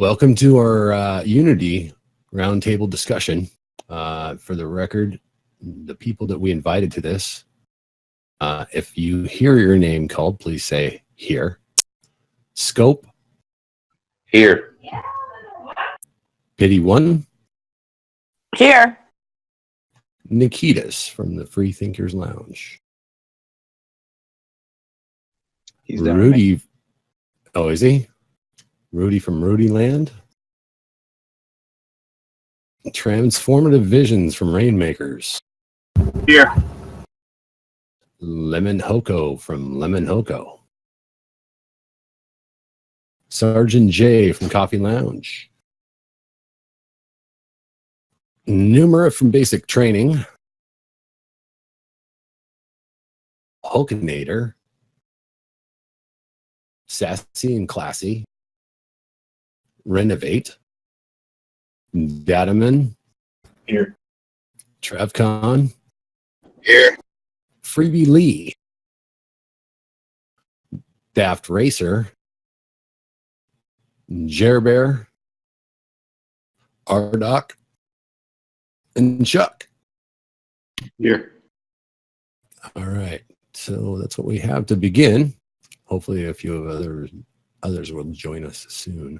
Welcome to our Unity roundtable discussion. For the record, the people that we invited to this, if you hear your name called, please say here. Scope. Here. Pity One. Here. Nikitas from the Free Thinkers Lounge. He's down. Rudy. Oh, is he? Rudy from Rudy Land. Transformative Visions from Rainmakers. Here. Lemon Hoko from Lemon Hoko. Sergeant J from Coffee Lounge. Numera from Basic Training. Hulkinator. Sassy and Classy. Renovate. Dataman. Here. TrevCon. Here. Freebie Lee. Daft Racer. Jerbear. Ardoc. And Chuck. Here. All right. So that's what we have to begin. Hopefully a few of others will join us soon.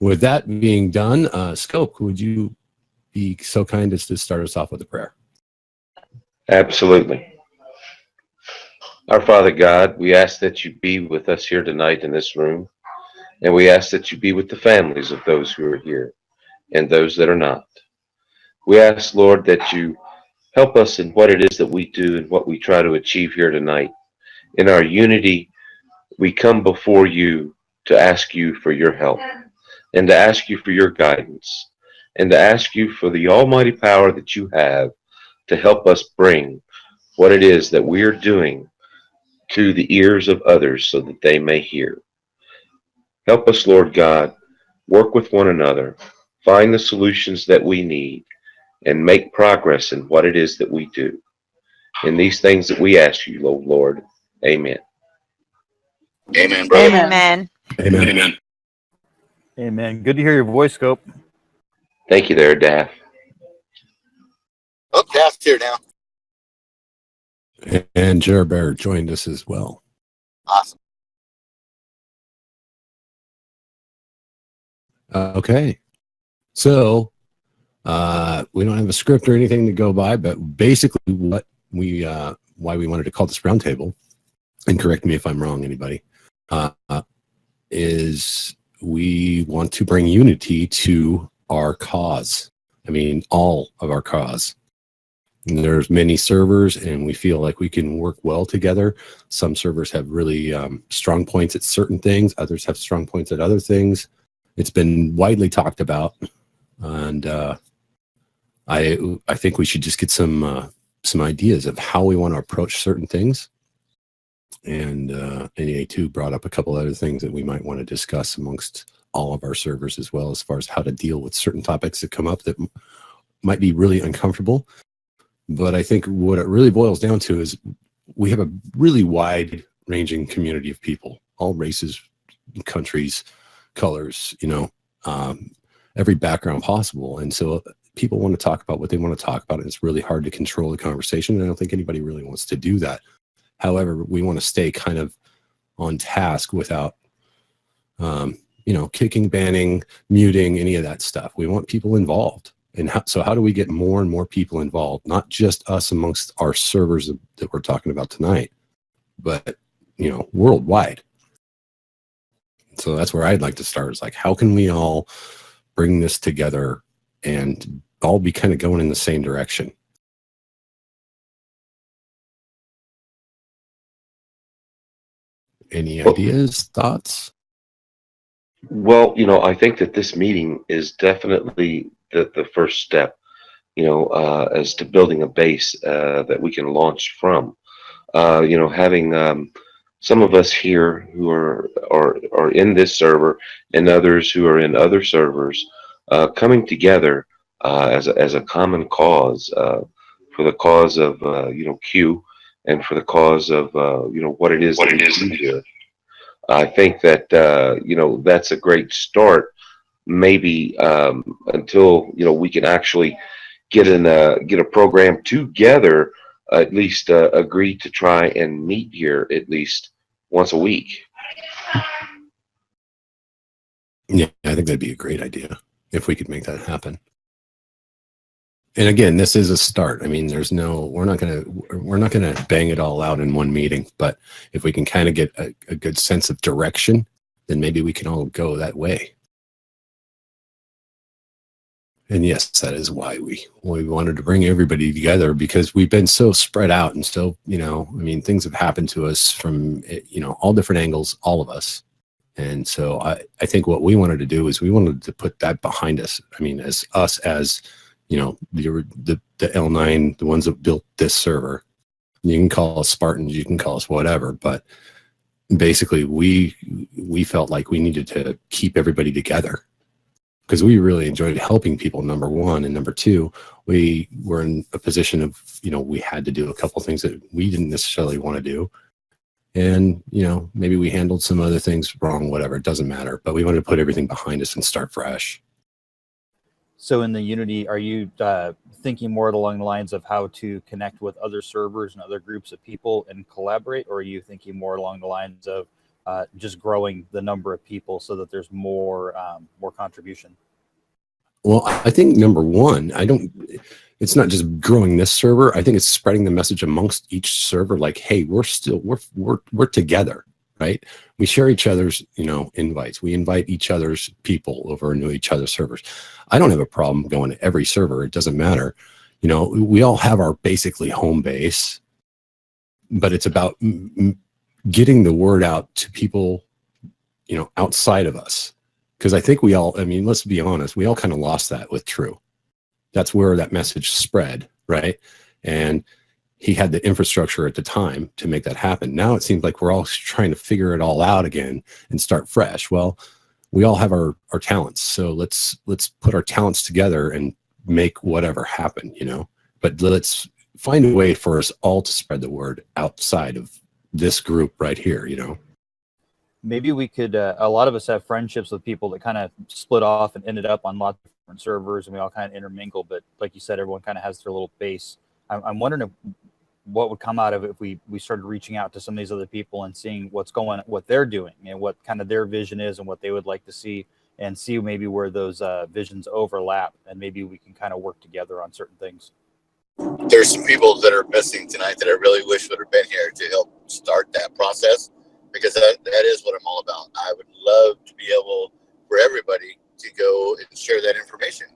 With that being done, Scope, would you be so kind as to start us off with a prayer? Absolutely. Our Father God, we ask that you be with us here tonight in this room, and we ask that you be with the families of those who are here and those that are not. We ask, Lord, that you help us in what it is that we do and what we try to achieve here tonight. In our unity, we come before you to ask you for your help and to ask you for your guidance and to ask you for the almighty power that you have to help us bring what it is that we are doing to the ears of others so that they may hear. Help us, Lord God, work with one another, find the solutions that we need, and make progress in what it is that we do. In these things that we ask you, Lord, amen. Amen, brother. Amen. Amen. Amen. Amen. Good to hear your voice, Scope. Thank you there, Daff. Oh, Daft's here now. And Jerbear joined us as well. Awesome. Okay. So we don't have a script or anything to go by, but basically what we why we wanted to call this roundtable, and correct me if I'm wrong, anybody, is we want to bring unity to our cause. I mean, all of our cause. And there's many servers, and we feel like we can work well together. Some servers have really strong points at certain things. Others have strong points at other things. It's been widely talked about, and I think we should just get some ideas of how we want to approach certain things. And NEA2 brought up a couple other things that we might want to discuss amongst all of our servers as well, as far as how to deal with certain topics that come up that might be really uncomfortable. But I think what it really boils down to is we have a really wide-ranging community of people, all races, countries, colors, every background possible. And so people want to talk about what they want to talk about, and it's really hard to control the conversation. And I don't think anybody really wants to do that. However, we want to stay kind of on task without, kicking, banning, muting, any of that stuff. We want people involved. And so how do we get more and more people involved? Not just us amongst our servers that we're talking about tonight, but, worldwide. So that's where I'd like to start, is like, how can we all bring this together and all be kind of going in the same direction? Any ideas, thoughts? Well, I think that this meeting is definitely the first step, as to building a base that we can launch from. Having some of us here who are in this server and others who are in other servers coming together as a common cause, for the cause of Q, and for the cause of what it is that we do here. I think that that's a great start maybe until we can actually get a program together, at least agree to try and meet here at least once a week. Yeah, I think that'd be a great idea if we could make that happen. And again, this is a start. I mean, we're not gonna bang it all out in one meeting, but if we can kind of get a good sense of direction, then maybe we can all go that way. And yes, that is why we wanted to bring everybody together, because we've been so spread out and so, I mean, things have happened to us from, all different angles, all of us. And so I think what we wanted to do is we wanted to put that behind us. I mean, as the L9, the ones that built this server, you can call us Spartans, you can call us whatever, but basically we felt like we needed to keep everybody together because we really enjoyed helping people, number one, and number two, we were in a position of, we had to do a couple things that we didn't necessarily want to do. And, maybe we handled some other things wrong, whatever, it doesn't matter, but we wanted to put everything behind us and start fresh. So in the Unity, are you thinking more along the lines of how to connect with other servers and other groups of people and collaborate? Or are you thinking more along the lines of just growing the number of people so that there's more contribution? Well, I think number one, it's not just growing this server. I think it's spreading the message amongst each server. Like, hey, we're together, right? We share each other's, invites. We invite each other's people over into each other's servers. I don't have a problem going to every server. It doesn't matter. We all have our basically home base, but it's about getting the word out to people, outside of us. Because I think let's be honest, we all kind of lost that with True. That's where that message spread, right? And he had the infrastructure at the time to make that happen. Now it seems like we're all trying to figure it all out again and start fresh. Well, we all have our talents. So let's put our talents together and make whatever happen, But let's find a way for us all to spread the word outside of this group right here, Maybe we could, a lot of us have friendships with people that kind of split off and ended up on lots of different servers, and we all kind of intermingle. But like you said, everyone kind of has their little base. I'm wondering what would come out of it if we started reaching out to some of these other people and seeing what they're doing and what kind of their vision is and what they would like to see, and see maybe where those visions overlap, and maybe we can kind of work together on certain things. There's some people that are missing tonight that I really wish would have been here to help start that process, because that is what I'm all about. I would love to be able for everybody to go and share that information.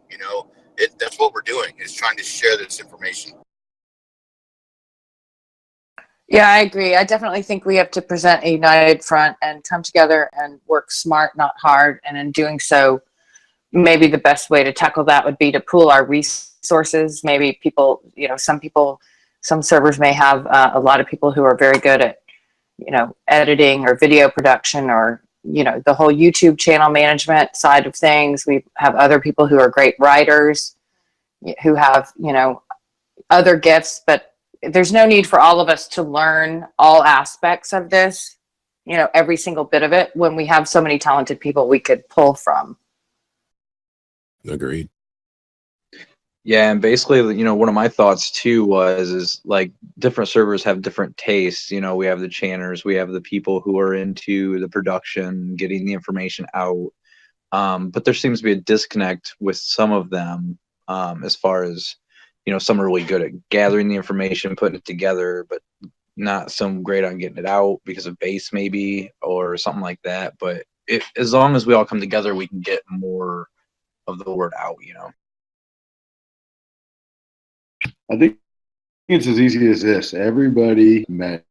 That's what we're doing, is trying to share this information. Yeah, I agree. I definitely think we have to present a united front and come together and work smart, not hard. And in doing so, maybe the best way to tackle that would be to pool our resources. Maybe people, some servers may have a lot of people who are very good at, editing or video production, or, the whole YouTube channel management side of things. We have other people who are great writers, who have, other gifts, but there's no need for all of us to learn all aspects of this, every single bit of it, when we have so many talented people we could pull from. Agreed. Yeah, and basically, one of my thoughts too is like different servers have different tastes. We have the channers, we have the people who are into the production, getting the information out. But there seems to be a disconnect with some of them, as far as, some are really good at gathering the information, putting it together, but not so great on getting it out because of base maybe, or something like that. But as long as we all come together, we can get more of the word out, I think it's as easy as this. Everybody met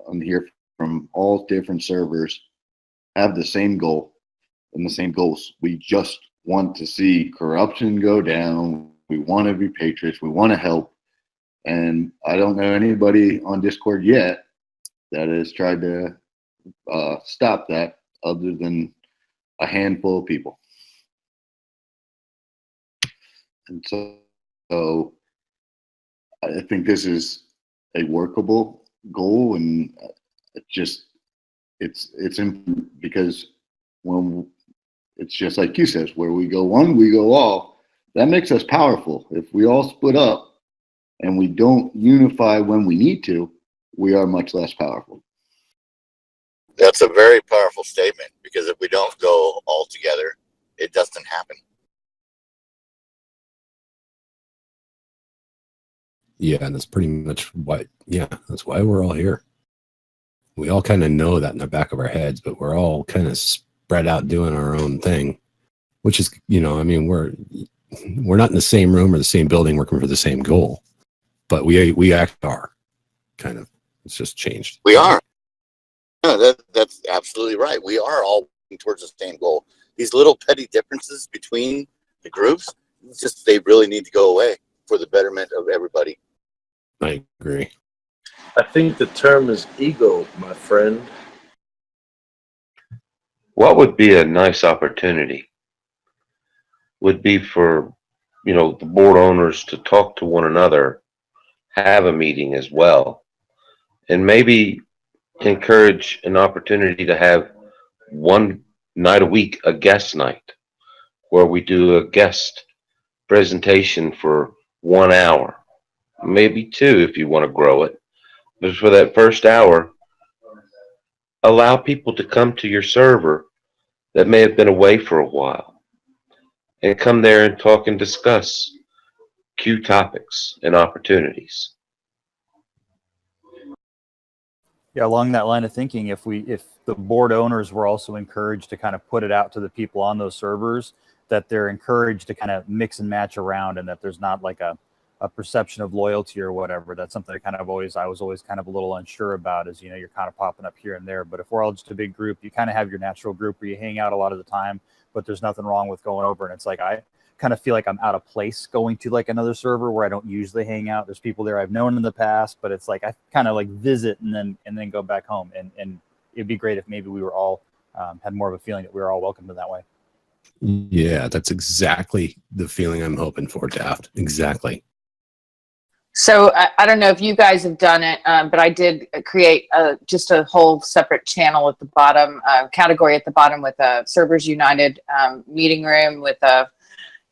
on here from all different servers have the same goal and the same goals. We just want to see corruption go down. We want to be patriots. We want to help. And I don't know anybody on Discord yet that has tried to stop that, other than a handful of people. And so I think this is a workable goal, and it's because when it's just like you says, where we go one, we go all. That makes us powerful. If we all split up and we don't unify when we need to, we are much less powerful. That's a very powerful statement, because if we don't go all together, it doesn't happen. Yeah, and that's pretty much that's why we're all here. We all kind of know that in the back of our heads, but we're all kind of spread out doing our own thing, which is, I mean, we're not in the same room or the same building working for the same goal, but we are kind of, it's just changed. We are. No, that's absolutely right. We are all working towards the same goal. These little petty differences between the groups, they really need to go away for the betterment of everybody. I agree. I think the term is ego, my friend. What would be a nice opportunity would be for, the board owners to talk to one another, have a meeting as well, and maybe encourage an opportunity to have one night a week, a guest night, where we do a guest presentation for 1 hour, maybe 2 if you want to grow it. But for that first hour, allow people to come to your server that may have been away for a while and come there and talk and discuss Q topics and opportunities. Yeah, along that line of thinking, if the board owners were also encouraged to kind of put it out to the people on those servers, that they're encouraged to kind of mix and match around, and that there's not like a perception of loyalty or whatever. That's something I was always kind of a little unsure about, is, you're kind of popping up here and there. But if we're all just a big group, you kind of have your natural group where you hang out a lot of the time, but there's nothing wrong with going over. And it's like, I kind of feel like I'm out of place going to like another server where I don't usually hang out. There's people there I've known in the past, but it's like I kind of like visit and then go back home. And it'd be great if maybe we were all had more of a feeling that we were all welcomed in that way. Yeah, that's exactly the feeling I'm hoping for, Daft. Exactly. So I don't know if you guys have done it, but I did create just a whole separate channel at the bottom, category at the bottom, with a Servers United meeting room, with a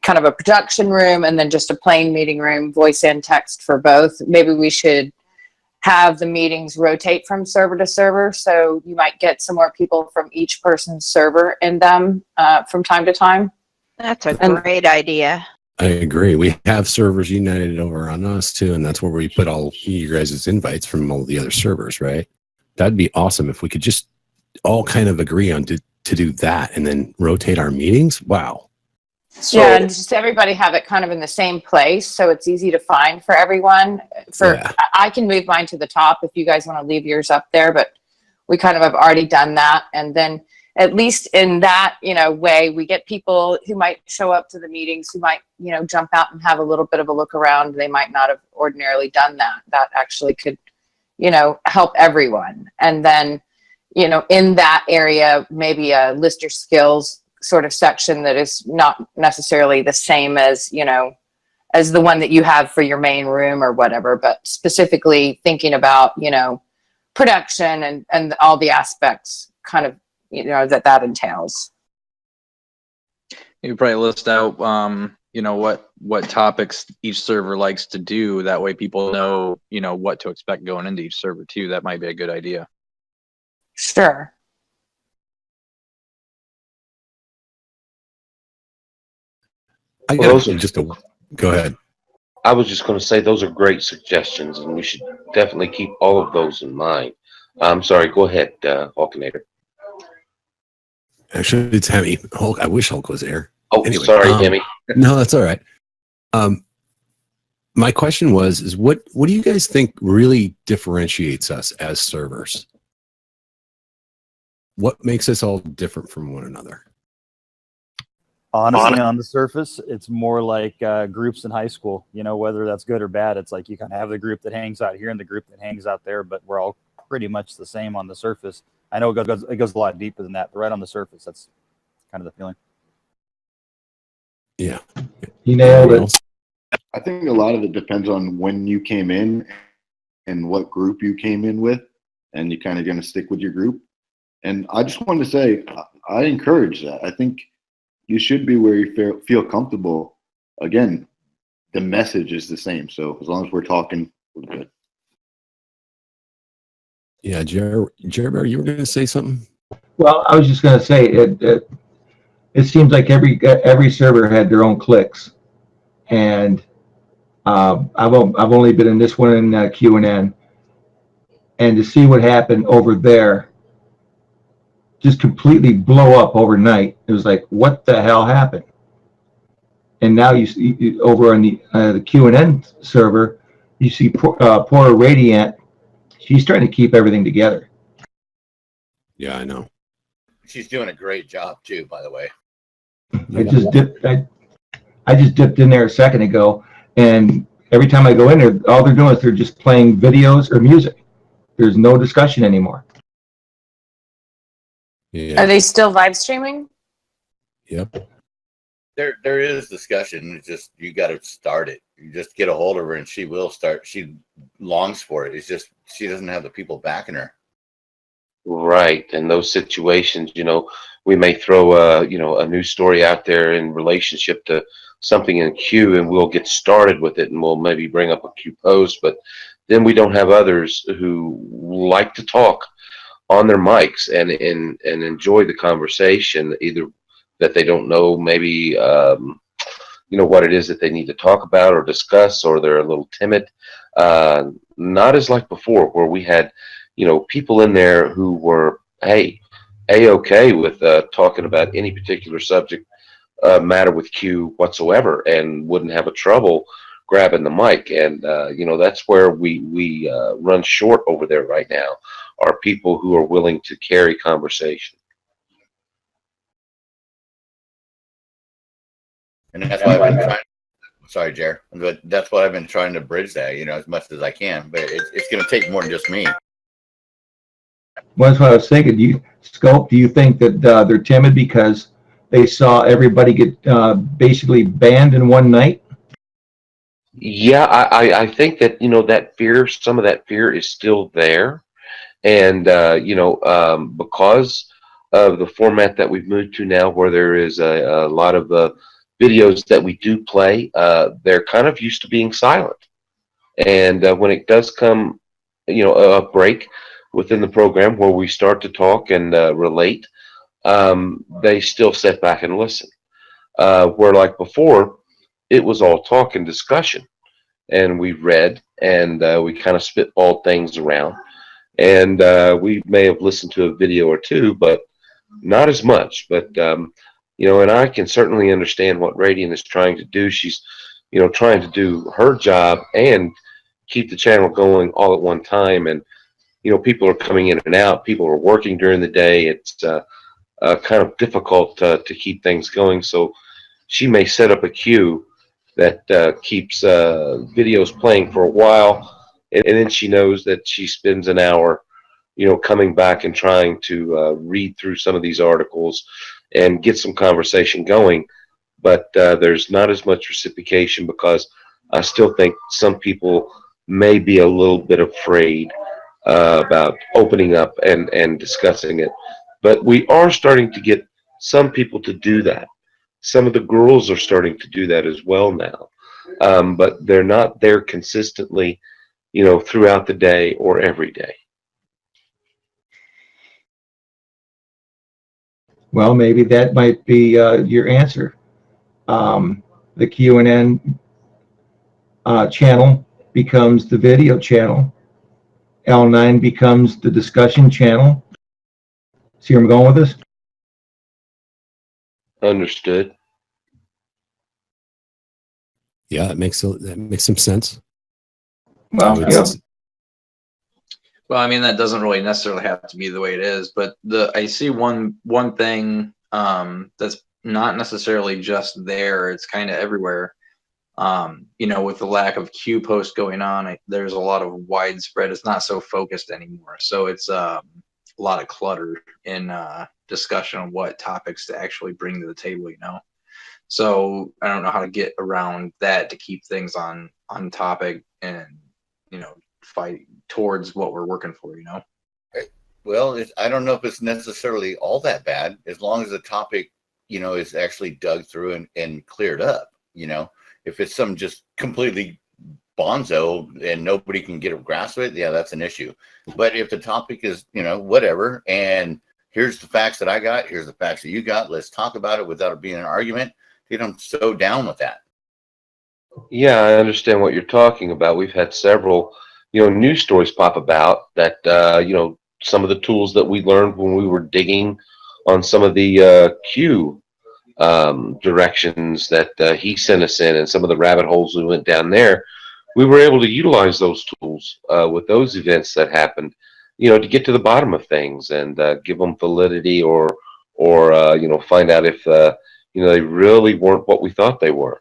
kind of a production room, and then just a plain meeting room, voice and text for both. Maybe we should have the meetings rotate from server to server, so you might get some more people from each person's server in them from time to time. That's a great idea. I agree. We have Servers United over on us too, and that's where we put all you guys' invites from all the other servers, right? That'd be awesome if we could just all kind of agree on to do that and then rotate our meetings. Wow. So, yeah, and just everybody have it kind of in the same place, so it's easy to find for everyone. I can move mine to the top if you guys want to leave yours up there, but we kind of have already done that. And then at least in that, way, we get people who might show up to the meetings, who might, jump out and have a little bit of a look around. They might not have ordinarily done that. That actually could, help everyone. And then, in that area, maybe a list your skills sort of section that is not necessarily the same as, as the one that you have for your main room or whatever, but specifically thinking about, production and all the aspects kind of, that entails. You probably list out, what topics each server likes to do. That way people know, what to expect going into each server too. That might be a good idea. Sure. Go ahead. I was just going to say those are great suggestions, and we should definitely keep all of those in mind. I'm sorry. Go ahead, Hulkinator. Actually, it's Hemi. Hulk. I wish Hulk was there. Oh, anyway, sorry, Hemi. No, that's all right. My question is what do you guys think really differentiates us as servers? What makes us all different from one another? Honestly, on the surface, it's more like groups in high school. Whether that's good or bad, it's like you kind of have the group that hangs out here and the group that hangs out there, but we're all pretty much the same on the surface. I know it goes a lot deeper than that, but right on the surface, that's kind of the feeling. Yeah. You nailed it. I think a lot of it depends on when you came in and what group you came in with, and you're kind of going to stick with your group. And I just wanted to say, I encourage that. I think you should be where you feel comfortable. Again, the message is the same. So as long as we're talking, we're good. Yeah, Jerry, you were going to say something? Well, I was just going to say it seems like every server had their own cliques, and I've only been in this one in Q&N, and to see what happened over there just completely blow up overnight. It was like, what the hell happened? And now you see over on the Q&N server, you see poor Radiant. She's trying to keep everything together. Yeah, I know. She's doing a great job too, by the way. I just dipped in there a second ago, and every time I go in there, all they're doing is they're just playing videos or music. There's no discussion anymore. Yeah. Are they still live streaming? Yep. There is discussion. It's just you got to start it. You just get a hold of her, and she will start. She longs for it. It's just she doesn't have the people backing her. Right. In those situations, we may throw a news story out there in relationship to something in Q, and we'll get started with it, and we'll maybe bring up a Q post, but then we don't have others who like to talk on their mics and enjoy the conversation, either that they don't know maybe what it is that they need to talk about or discuss, or they're a little timid. Not as like before, where we had people in there who were okay with talking about any particular subject matter with Q whatsoever, and wouldn't have a trouble grabbing the mic. And that's where we run short over there right now, are people who are willing to carry conversation. And that's why I've been trying. Sorry, Jer. But that's what I've been trying to bridge that, as much as I can. But it's going to take more than just me. Well, that's what I was thinking. Do you think that they're timid because they saw everybody get basically banned in one night? Yeah, I think that that fear, some of that fear is still there, and because of the format that we've moved to now, where there is a lot of videos that we do play, they're kind of used to being silent, and when it does come, a break within the program where we start to talk and relate, they still sit back and listen. Where like before, it was all talk and discussion, and we read, and we kind of spitballed things around, and we may have listened to a video or two, but not as much. But and I can certainly understand what Radiant is trying to do. She's trying to do her job and keep the channel going all at one time, and people are coming in and out, people are working during the day. It's kind of difficult to keep things going, so she may set up a queue that keeps videos playing for a while, and then she knows that she spends an hour coming back and trying to read through some of these articles and get some conversation going. But there's not as much reciprocation, because I still think some people may be a little bit afraid about opening up and discussing it. But we are starting to get some people to do that. Some of the girls are starting to do that as well now, but they're not there consistently, throughout the day or every day. Well, maybe that might be your answer. The Q&N channel becomes the video channel. L9 becomes the discussion channel. See where I'm going with this? Understood. Yeah, that makes some sense. Well, It's- yeah. Well, I mean, that doesn't really necessarily have to be the way it is, but I see one thing that's not necessarily just there. It's kind of everywhere. With the lack of Q posts going on, there's a lot of widespread. It's not so focused anymore. So it's a lot of clutter in discussion on what topics to actually bring to the table, So I don't know how to get around that to keep things on topic and, fight towards what we're working for, Well, I don't know if it's necessarily all that bad, as long as the topic is actually dug through and cleared up. If it's some just completely bonzo and nobody can get a grasp of it, yeah, that's an issue. But if the topic is, whatever, and here's the facts that I got, here's the facts that you got, let's talk about it without it being an argument, I'm so down with that. Yeah, I understand what you're talking about. We've had several, news stories pop about that, some of the tools that we learned when we were digging on some of the Q directions that he sent us in, and some of the rabbit holes we went down there, we were able to utilize those tools with those events that happened, to get to the bottom of things and give them validity or find out if, they really weren't what we thought they were.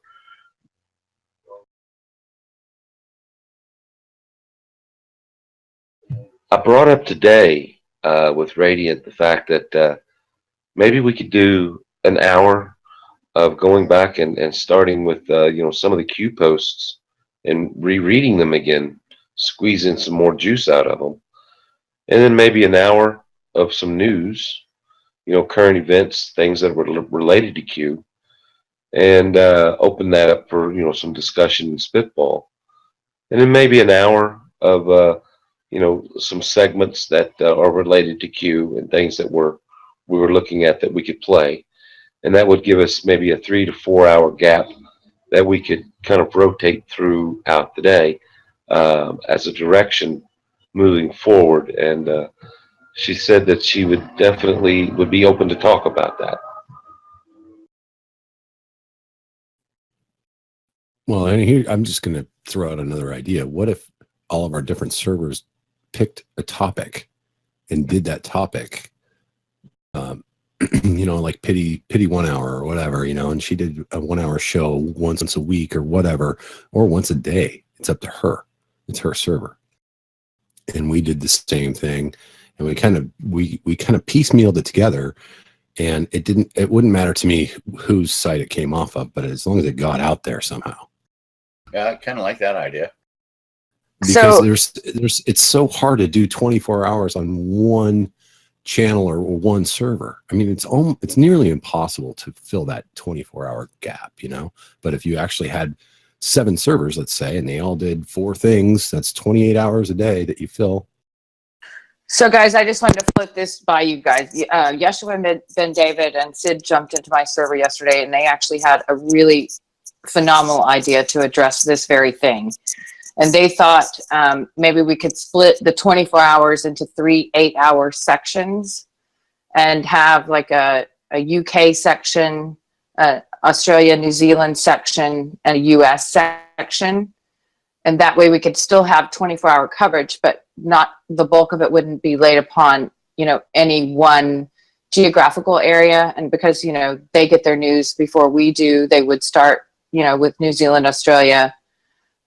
I brought up today with Radiant the fact that maybe we could do an hour of going back and starting with some of the Q posts and rereading them again, squeezing some more juice out of them, and then maybe an hour of some news, current events, things that were related to Q, and open that up for some discussion and spitball, and then maybe an hour of some segments that are related to Q and things that we were looking at that we could play. And that would give us maybe a 3 to 4 hour gap that we could kind of rotate throughout the day as a direction moving forward. And she said that she would be open to talk about that. Well, and here I'm just going to throw out another idea. What if all of our different servers picked a topic and did that topic, like pity 1 hour or whatever, and she did a 1 hour show once a week or whatever, or once a day. It's up to her. It's her server. And we did the same thing, and we kind of piecemealed it together, and it wouldn't matter to me whose site it came off of, but as long as it got out there somehow. Yeah, I kind of like that idea. Because it's so hard to do 24 hours on one channel or one server. I mean, it's nearly impossible to fill that 24-hour gap, But if you actually had 7 servers, let's say, and they all did 4 things, that's 28 hours a day that you fill. So guys, I just wanted to flip this by you guys. Yeshua Ben David and Sid jumped into my server yesterday, and they actually had a really phenomenal idea to address this very thing. And they thought maybe we could split the 24 hours into 3 8-hour sections and have like a UK section, Australia, New Zealand section, and a US section. And that way we could still have 24-hour coverage, but not the bulk of it wouldn't be laid upon, any one geographical area. And because, they get their news before we do, they would start, with New Zealand, Australia,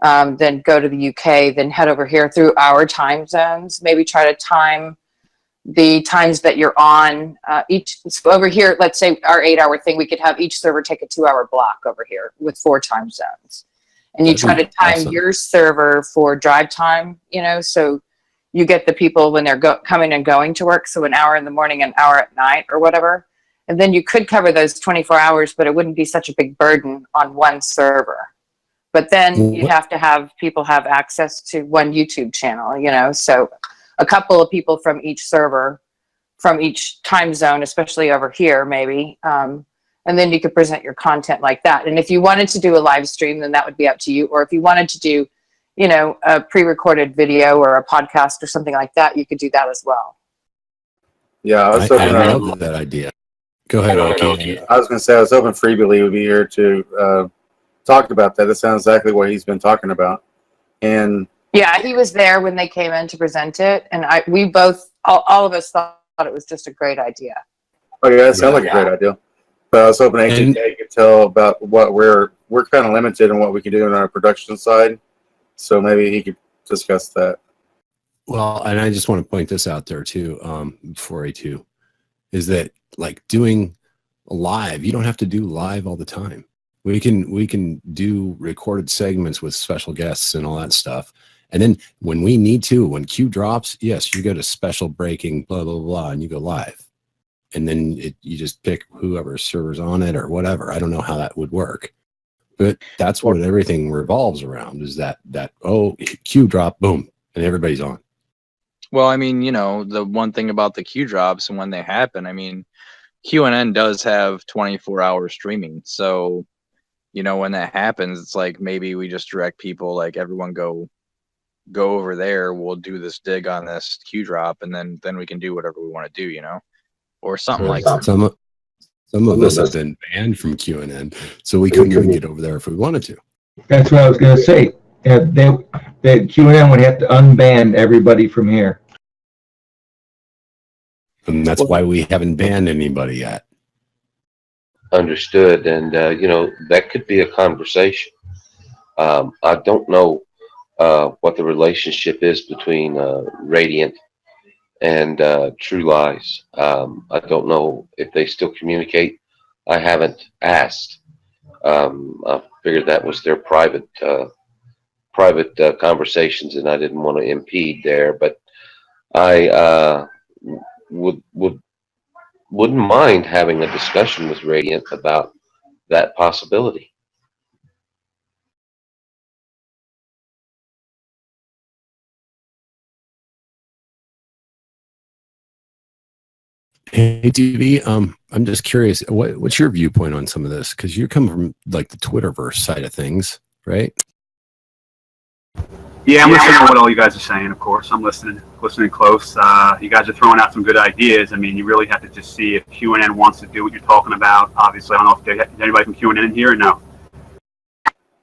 then go to the UK, then head over here through our time zones, maybe try to time the times that you're on each over here. Let's say our 8-hour thing, we could have each server take a 2-hour block over here with 4 time zones. And you try to time your server for drive time, so you get the people when they're coming and going to work. So an hour in the morning, an hour at night or whatever. And then you could cover those 24 hours, but it wouldn't be such a big burden on one server. But then you'd have to have people have access to one YouTube channel, so a couple of people from each server, from each time zone, especially over here, maybe. And then you could present your content like that. And if you wanted to do a live stream, then that would be up to you. Or if you wanted to do, a pre-recorded video or a podcast or something like that, you could do that as well. Yeah, I love that idea. Go ahead, Oki. I was going to say, I was hoping Freebie would be here to talk about that. That sounds exactly what he's been talking about. And yeah, he was there when they came in to present it. And we both, all of us thought it was just a great idea. Oh yeah, that sounds like a great idea. But I was hoping AJ could tell about what we're kind of limited in what we can do on our production side. So maybe he could discuss that. Well, and I just want to point this out there too, before A2, is that like doing live, you don't have to do live all the time. We can do recorded segments with special guests and all that stuff. And then when we need to, when Q drops, yes, you go to special breaking, blah, blah, blah, and you go live. and then you just pick whoever server's on it or whatever. I don't know how that would work, but that's what everything revolves around, is that oh, queue drop, boom, and everybody's on. Well, I mean, you know, the one thing about the queue drops and when they happen, I mean, QNN does have 24-hour streaming. So, you know, when that happens, it's like maybe we just direct people, like everyone go over there. We'll do this dig on this queue drop, and then we can do whatever we want to do, you know, or something like that. Some of us have been banned from QNN, so we couldn't even get over there if we wanted to. That's what I was going to say. The QNN would have to unban everybody from here. And that's why we haven't banned anybody yet. Understood. And, you know, that could be a conversation. I don't know what the relationship is between Radiant and True Lies. I don't know if they still communicate. I haven't asked. I figured that was their private conversations, and I didn't want to impede there. But I wouldn't mind having a discussion with Radiant about that possibility. Hey, TV, I'm just curious, what's your viewpoint on some of this? Because you come from like the Twitterverse side of things, right? Yeah, I'm listening to what all you guys are saying, of course. I'm listening close. You guys are throwing out some good ideas. I mean, you really have to just see if QNN wants to do what you're talking about. Obviously, I don't know if there's anybody from QNN in here or no.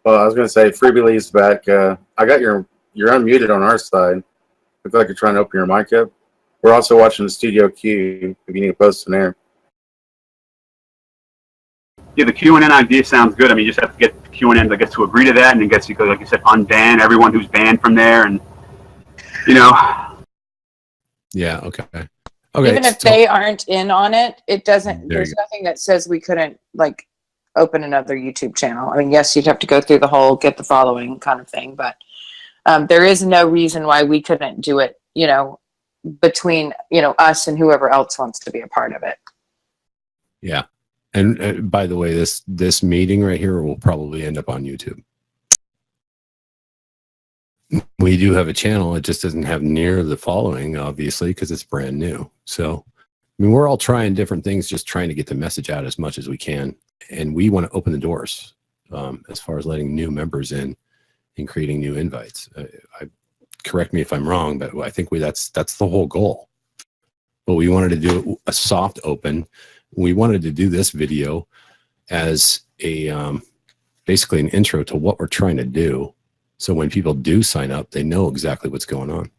Well, I was going to say, Freebie back. I got you're unmuted on our side. Look like you're trying to open your mic up. We're also watching the Studio Q. If you need to post in there. Yeah, the QNN idea sounds good. I mean, you just have to get QNN to agree to that, and then gets, like you said, unban everyone who's banned from there, and you know. Yeah. Okay. Even if they aren't in on it, it doesn't. There's nothing that says we couldn't like open another YouTube channel. I mean, yes, you'd have to go through the whole get the following kind of thing, but there is no reason why we couldn't do it. You know, between us and whoever else wants to be a part of it. Yeah. And by the way, this meeting right here will probably end up on YouTube. We do have a channel. It just doesn't have near the following, obviously, because it's brand new. So, I mean, we're all trying different things, just trying to get the message out as much as we can. And we want to open the doors as far as letting new members in and creating new invites. Correct me if I'm wrong, but I think that's the whole goal. But we wanted to do a soft open. We wanted to do this video as a basically an intro to what we're trying to do. So when people do sign up, they know exactly what's going on.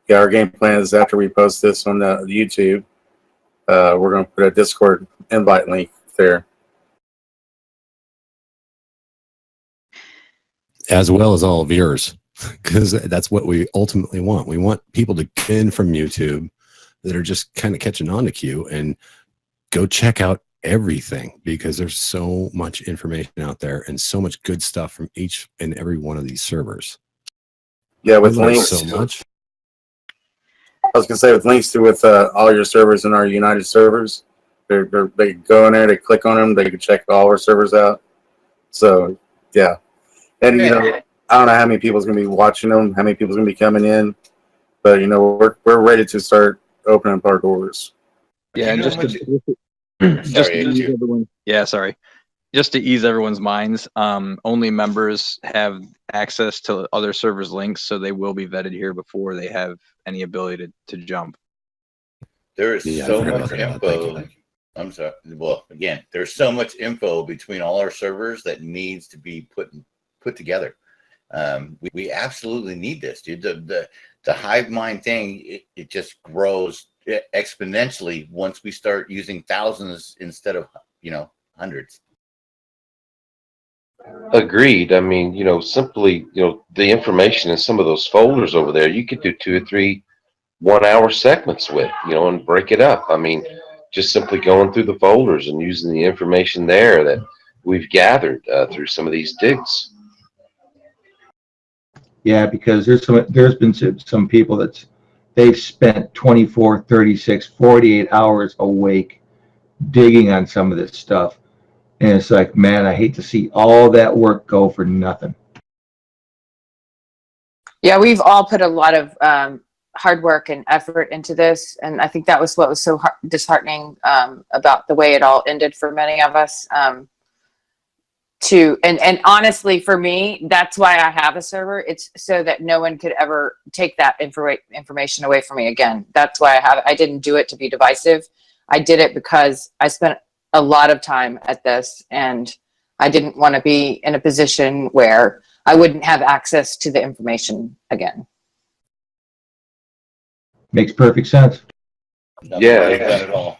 Yeah, our game plan is after we post this on the YouTube, we're going to put a Discord invite link there. As well as all of yours, because that's what we ultimately want. We want people to get in from YouTube that are just kind of catching on to Q and go check out everything, because there's so much information out there and so much good stuff from each and every one of these servers. Yeah, with links. So much. I was going to say with links to all your servers in our United servers, they go in there, they click on them, they can check all our servers out. So, yeah. And, you know, I don't know how many people's going to be watching them, how many people's going to be coming in, but, you know, we're ready to start opening up our doors. Yeah, and just to ease everyone's minds, only members have access to other servers' links, so they will be vetted here before they have any ability to jump. There is so much info. I'm sorry. Well, again, there's so much info between all our servers that needs to be put together. We absolutely need this, dude. The hive mind thing, it just grows exponentially once we start using thousands instead of hundreds. Agreed. I mean, simply, the information in some of those folders over there, you could do 2 or 3 1-hour segments with, and break it up. I mean, just simply going through the folders and using the information there that we've gathered through some of these digs. Yeah, because there's been some people that's they've spent 24, 36, 48 hours awake digging on some of this stuff. And it's like, man, I hate to see all that work go for nothing. Yeah, we've all put a lot of hard work and effort into this, and I think that was what was so disheartening about the way it all ended for many of us. And honestly, for me, that's why I have a server. It's so that no one could ever take that information away from me again. That's why I have it. I didn't do it to be divisive. I did it because I spent a lot of time at this, and I didn't want to be in a position where I wouldn't have access to the information again. Makes perfect sense. Yeah. Not at all.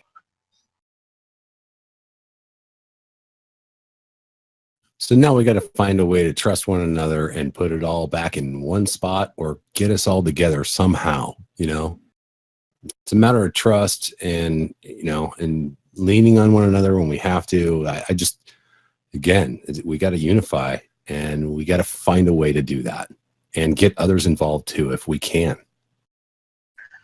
So now we got to find a way to trust one another and put it all back in one spot or get us all together somehow, you know. It's a matter of trust and, you know, and leaning on one another when we have to. I just, again, we got to unify, and we got to find a way to do that and get others involved too if we can.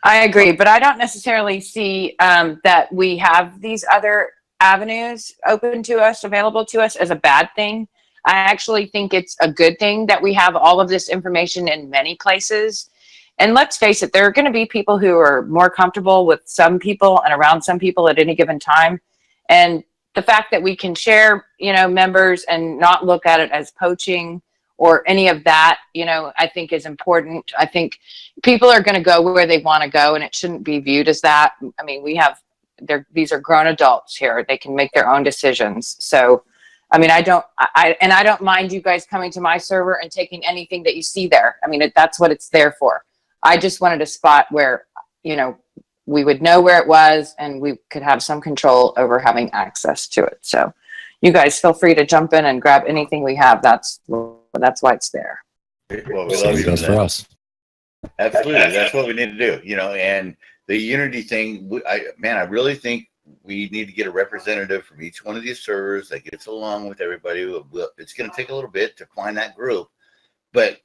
I agree, but I don't necessarily see that we have these other avenues open to us, available to us, as a bad thing. I actually think it's a good thing that we have all of this information in many places. And let's face it, there are going to be people who are more comfortable with some people and around some people at any given time. And the fact that we can share, you know, members and not look at it as poaching or any of that, you know, I think is important. I think people are going to go where they want to go, and it shouldn't be viewed as that. I mean, these are grown adults here. They can make their own decisions. So, I mean, I don't mind you guys coming to my server and taking anything that you see there. I mean, that's what it's there for. I just wanted a spot where, you know, we would know where it was and we could have some control over having access to it. So you guys feel free to jump in and grab anything we have. That's why it's there. Well, we So love he you does for for that. us. Absolutely. That's what we need to do, you know, and the unity thing, I really think we need to get a representative from each one of these servers that gets along with everybody. It's going to take a little bit to find that group, but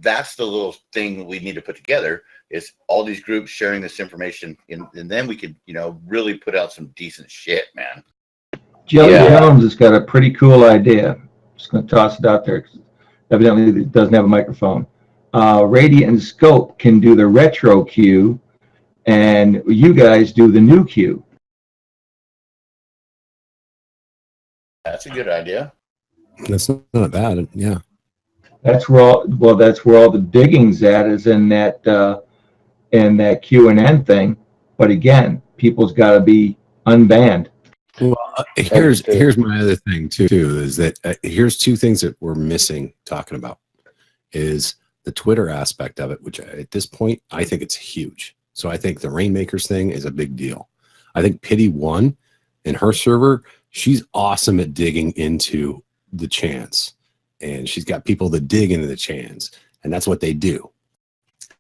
that's the little thing we need to put together is all these groups sharing this information, and then we could, you know, really put out some decent shit, man. Jelly Jones has got a pretty cool idea. Just going to toss it out there. Evidently, it doesn't have a microphone. Radiant Scope can do the retro queue, and you guys do the new queue. That's a good idea. That's not bad. Yeah. That's where all the digging's at, is in that Q&N thing. But again, people's got to be unbanned. Well, here's my other thing too, is that here's two things that we're missing talking about is the Twitter aspect of it, which at this point, I think it's huge. So I think the Rainmakers thing is a big deal. I think Pity One and her server, she's awesome at digging into the chants, and she's got people that dig into the chants, and that's what they do.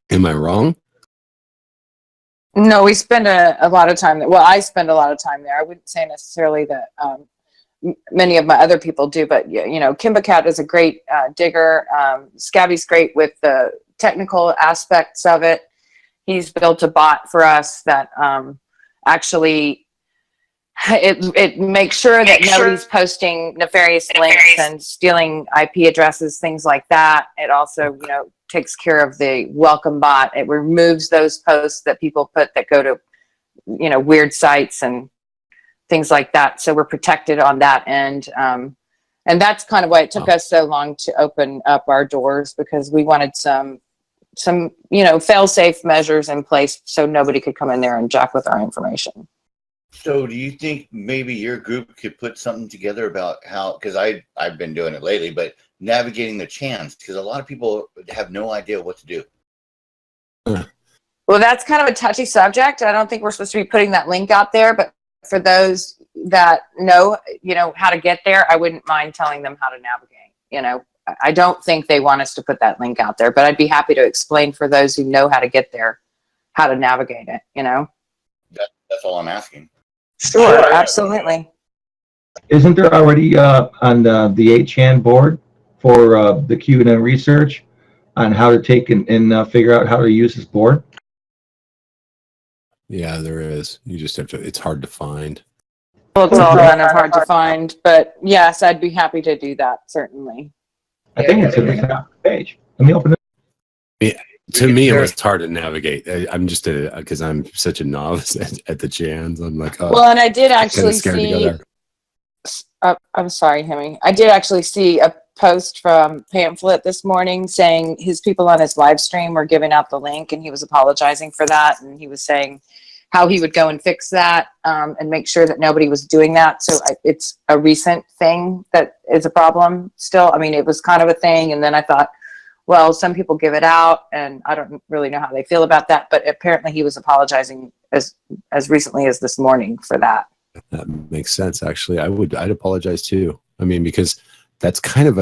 Am I wrong? No, we spend a lot of time there. Well, I spend a lot of time there. I wouldn't say necessarily that many of my other people do, but you know, Kimba Cat is a great digger. Scabby's great with the technical aspects of it. He's built a bot for us that actually it makes sure that nobody's posting nefarious links and stealing IP addresses, things like that. It also, you know, takes care of the welcome bot. It removes those posts that people put that go to, you know, weird sites and things like that. So we're protected on that end. And that's kind of why it took us so long to open up our doors, because we wanted some, you know, fail-safe measures in place so nobody could come in there and jack with our information. So do you think maybe your group could put something together about how, because I've been doing it lately, but navigating the chants, because a lot of people have no idea what to do. Well, that's kind of a touchy subject. I don't think we're supposed to be putting that link out there, but for those that know, you know, how to get there, I wouldn't mind telling them how to navigate. You know, I don't think they want us to put that link out there, but I'd be happy to explain for those who know how to get there, how to navigate it, you know? That's all I'm asking. Sure, absolutely. Isn't there already on the 8chan board for the Q&A research on how to take and figure out how to use this board? Yeah, there is. You just have to. It's hard to find. Well, it's all kind of hard to find, but yes, I'd be happy to do that, certainly. I think it's at the top of the page. Let me open it. To me, it was hard to navigate. I'm just because I'm such a novice at the Jans. I'm like, oh, Well, and I did kinda actually scared to go see, there. I'm sorry, Hemi. I did actually see a post from Pamphlet this morning saying his people on his live stream were giving out the link and he was apologizing for that. And he was saying how he would go and fix that and make sure that nobody was doing that. So it's a recent thing that is a problem still. I mean, it was kind of a thing. And then I thought, well, some people give it out and I don't really know how they feel about that. But apparently he was apologizing as recently as this morning for that. That makes sense. Actually, I'd apologize too. I mean, because that's kind of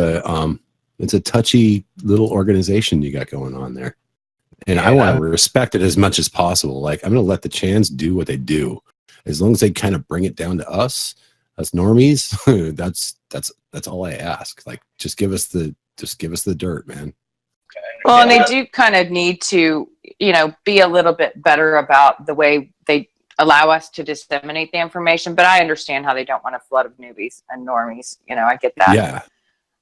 it's a touchy little organization you got going on there. And I want to respect it as much as possible. Like, I'm going to let the Chans do what they do. As long as they kind of bring it down to us normies, that's all I ask. Like, just give us the dirt, man. Well, and they do kind of need to, be a little bit better about the way they allow us to disseminate the information. But I understand how they don't want a flood of newbies and normies. I get that. Yeah.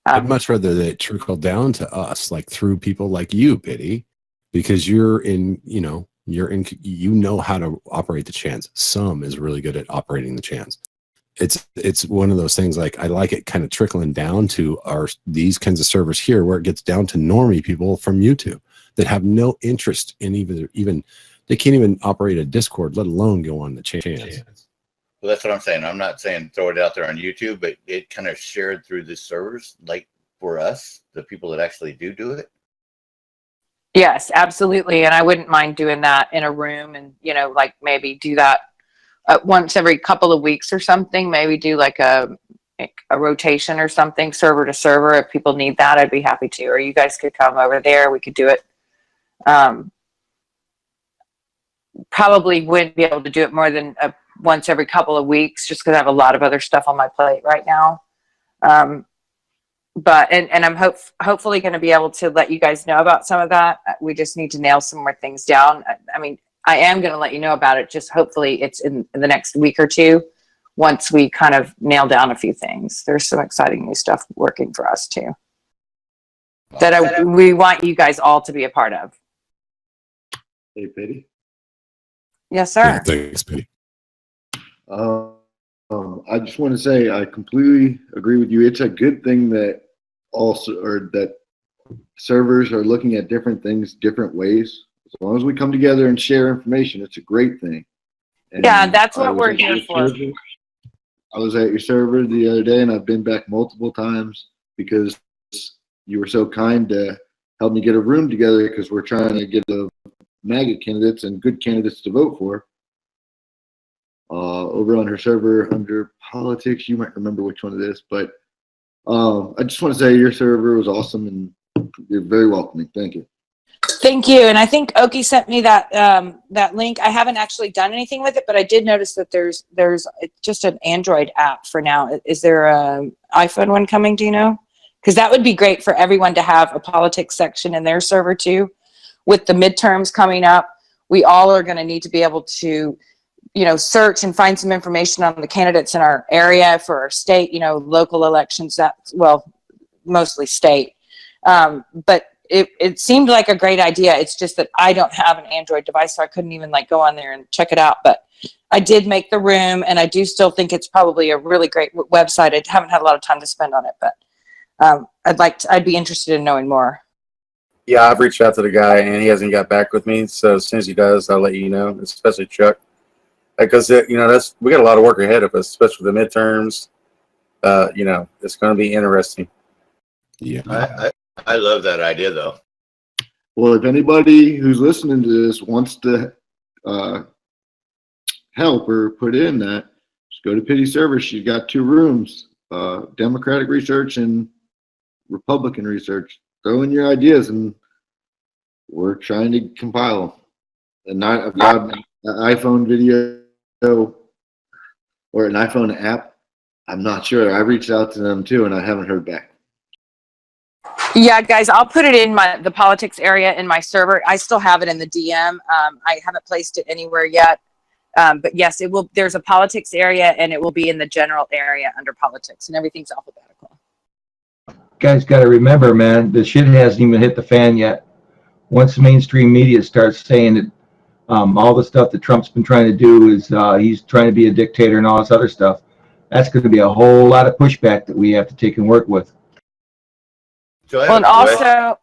I'd much rather that it trickle down to us, like through people like you, Biddy, because you know how to operate the Chans. Some is really good at operating the Chans. It's one of those things, like, I like it kind of trickling down to these kinds of servers here, where it gets down to normie people from YouTube that have no interest in even they can't even operate a Discord, let alone go on the Chans. Well, that's what I'm saying. I'm not saying throw it out there on YouTube, but it kind of shared through the servers, like for us, the people that actually do it. Yes, absolutely. And I wouldn't mind doing that in a room and, like maybe do that once every couple of weeks or something. Maybe do like a rotation or something, server to server. If people need that, I'd be happy to. Or you guys could come over there. We could do it. Probably wouldn't be able to do it more than once every couple of weeks, just because I have a lot of other stuff on my plate right now. But I'm hopefully going to be able to let you guys know about some of that. We just need to nail some more things down. I mean, I am going to let you know about it. Just hopefully it's in the next week or two, once we kind of nail down a few things. There's some exciting new stuff working for us too, that we want you guys all to be a part of. Hey, Biddy. Yes, sir. Yeah, thanks, Biddy. I just want to say I completely agree with you. It's a good thing that that servers are looking at different things different ways. As long as we come together and share information, it's a great thing. And yeah, that's what we're here for. I was at your server the other day, and I've been back multiple times because you were so kind to help me get a room together, because we're trying to get the MAGA candidates and good candidates to vote for. Over on her server under politics, you might remember which one it is, but I just want to say your server was awesome and you're very welcoming. Thank you. Thank you. And I think Oki sent me that that link. I haven't actually done anything with it, but I did notice that there's it's just an Android app for now. Is there an iPhone one coming? Do you know? Because that would be great for everyone to have a politics section in their server too. With the midterms coming up, we all are going to need to be able to, search and find some information on the candidates in our area for our state, local elections, mostly state. But it seemed like a great idea. It's just that I don't have an Android device, so I couldn't even go on there and check it out. But I did make the room, and I do still think it's probably a really great website. I haven't had a lot of time to spend on it, but I'd be interested in knowing more. Yeah, I've reached out to the guy and he hasn't got back with me. So as soon as he does, I'll let you know, especially Chuck. Because we got a lot of work ahead of us, especially the midterms. It's going to be interesting. Yeah, I love that idea though. Well, if anybody who's listening to this wants to help or put in that, just go to Pity Server. She's got 2 rooms, Democratic research and Republican research. Throw in your ideas, and we're trying to compile them. And I've got an iPhone video or an iPhone app. I'm not sure. I reached out to them too, and I haven't heard back. Yeah, guys, I'll put it in the politics area in my server. I still have it in the DM. I haven't placed it anywhere yet. But yes, it will. There's a politics area, and it will be in the general area under politics, and everything's alphabetical. Guys got to remember, man, the shit hasn't even hit the fan yet. Once the mainstream media starts saying that all the stuff that Trump's been trying to do is he's trying to be a dictator and all this other stuff, that's going to be a whole lot of pushback that we have to take and work with. So Well, and also,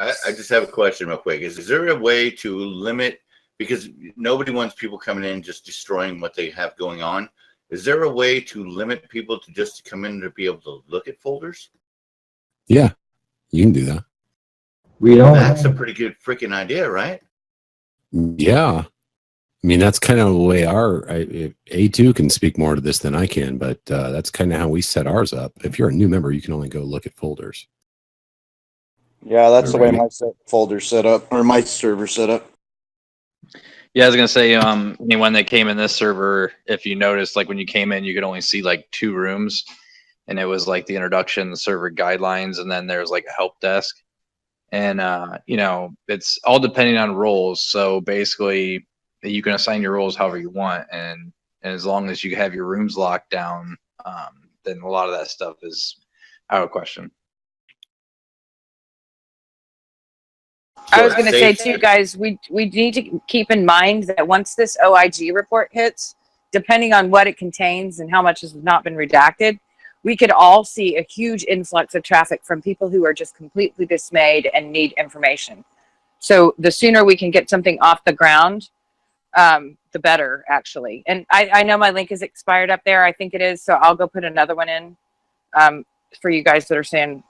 I just have a question real quick. Is there a way to limit, because nobody wants people coming in just destroying what they have going on. Is there a way to limit people to just come in to be able to look at folders? Yeah, you can do that. That's a pretty good freaking idea, right? Yeah. I mean, that's kind of the way A2 can speak more to this than I can, but that's kind of how we set ours up. If you're a new member, you can only go look at folders. Yeah, that's the way Alrighty. my folder set up, or my server set up. Yeah, I was gonna say, anyone that came in this server, if you noticed, like when you came in, you could only see like 2 rooms, and it was like the introduction, the server guidelines, and then there's like a help desk. And you know, it's all depending on roles. So basically, you can assign your roles however you want, and as long as you have your rooms locked down, then a lot of that stuff is out of question. I was going to say too, guys, we need to keep in mind that once this OIG report hits, depending on what it contains and how much has not been redacted, we could all see a huge influx of traffic from people who are just completely dismayed and need information. So the sooner we can get something off the ground, the better, actually. And I know my link is expired up there. I think it is. So I'll go put another one in for you guys that are saying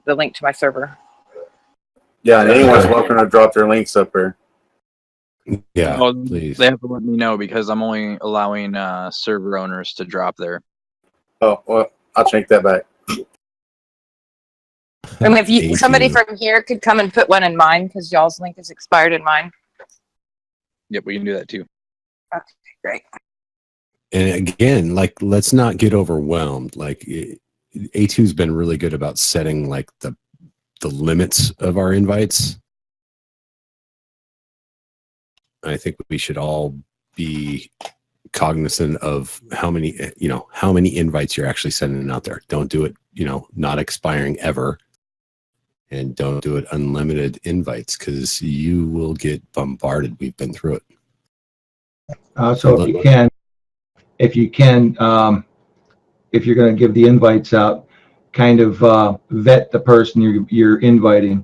the link to my server. Yeah, and anyone's welcome to drop their links up there. Yeah, Well, please. they have to let me know because I'm only allowing server owners to drop there. Oh, well, I'll take that back. I mean, if somebody A2. from here could come and put one in mine, because y'all's link is expired in mine. Yep, we can do that too. Okay, great. And again, like, let's not get overwhelmed. Like, A2's been really good about setting like the limits of our invites. I think we should all be cognizant of how many invites you're actually sending out there. Don't do it, not expiring ever. And don't do it unlimited invites, because you will get bombarded. We've been through it. So if you can, if you're going to give the invites out, kind of vet the person you're inviting.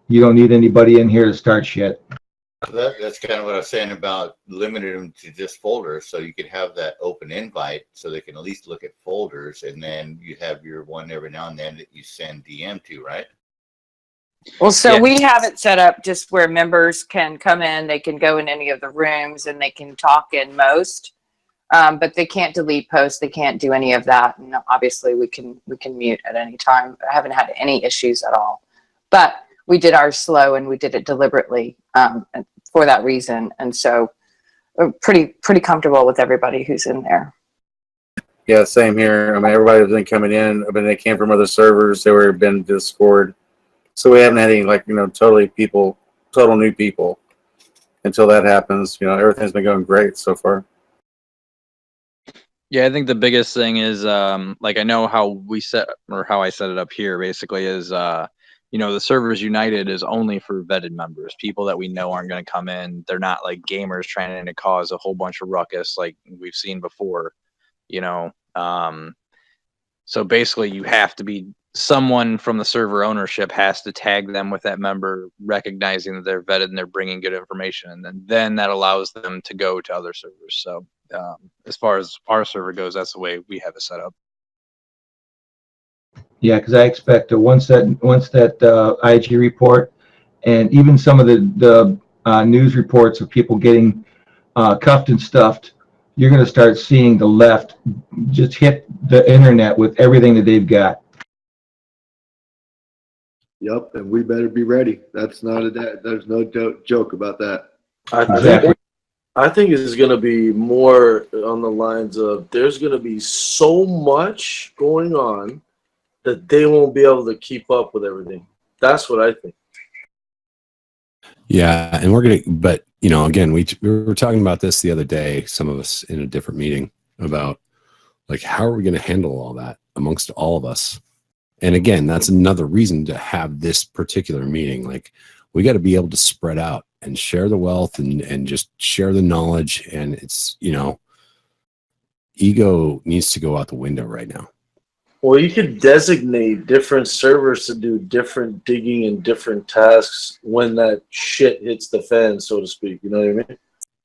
You don't need anybody in here to start shit. That's kind of what I was saying about limiting them to just folders, so you could have that open invite so they can at least look at folders, and then you have your one every now and then that you send DM to, right? Well, so Yeah. we have it set up just where members can come in, they can go in any of the rooms and they can talk in most, but they can't delete posts, they can't do any of that. And obviously we can mute at any time. I haven't had any issues at all, but we did ours slow and we did it deliberately for that reason. And so we're pretty comfortable with everybody who's in there. Yeah, same here. I mean, everybody's been coming in. I mean, they came from other servers. They were been Discord. So we haven't had any, total new people. Until that happens, everything's been going great so far. Yeah, I think the biggest thing is I know how how I set it up here basically is the Servers United is only for vetted members, people that we know aren't going to come in. They're not like gamers trying to cause a whole bunch of ruckus like we've seen before, so basically you have to be someone from the server ownership has to tag them with that member, recognizing that they're vetted and they're bringing good information, and then that allows them to go to other servers. So as far as our server goes, that's the way we have it set up. Yeah, because I expect once that IG report and even some of the news reports of people getting cuffed and stuffed, you're going to start seeing the left just hit the internet with everything that they've got. Yep, and we better be ready. There's no joke about that. Exactly. I think it's going to be more on the lines of there's going to be so much going on that they won't be able to keep up with everything. That's what I think. Yeah, and we're gonna, but you know, again, we were talking about this the other day, some of us in a different meeting, about like how are we going to handle all that amongst all of us. And again, that's another reason to have this particular meeting. Like, we got to be able to spread out and share the wealth and just share the knowledge. And it's, you know, ego needs to go out the window right now. Well, you could designate different servers to do different digging and different tasks when that shit hits the fan, so to speak. You know what I mean?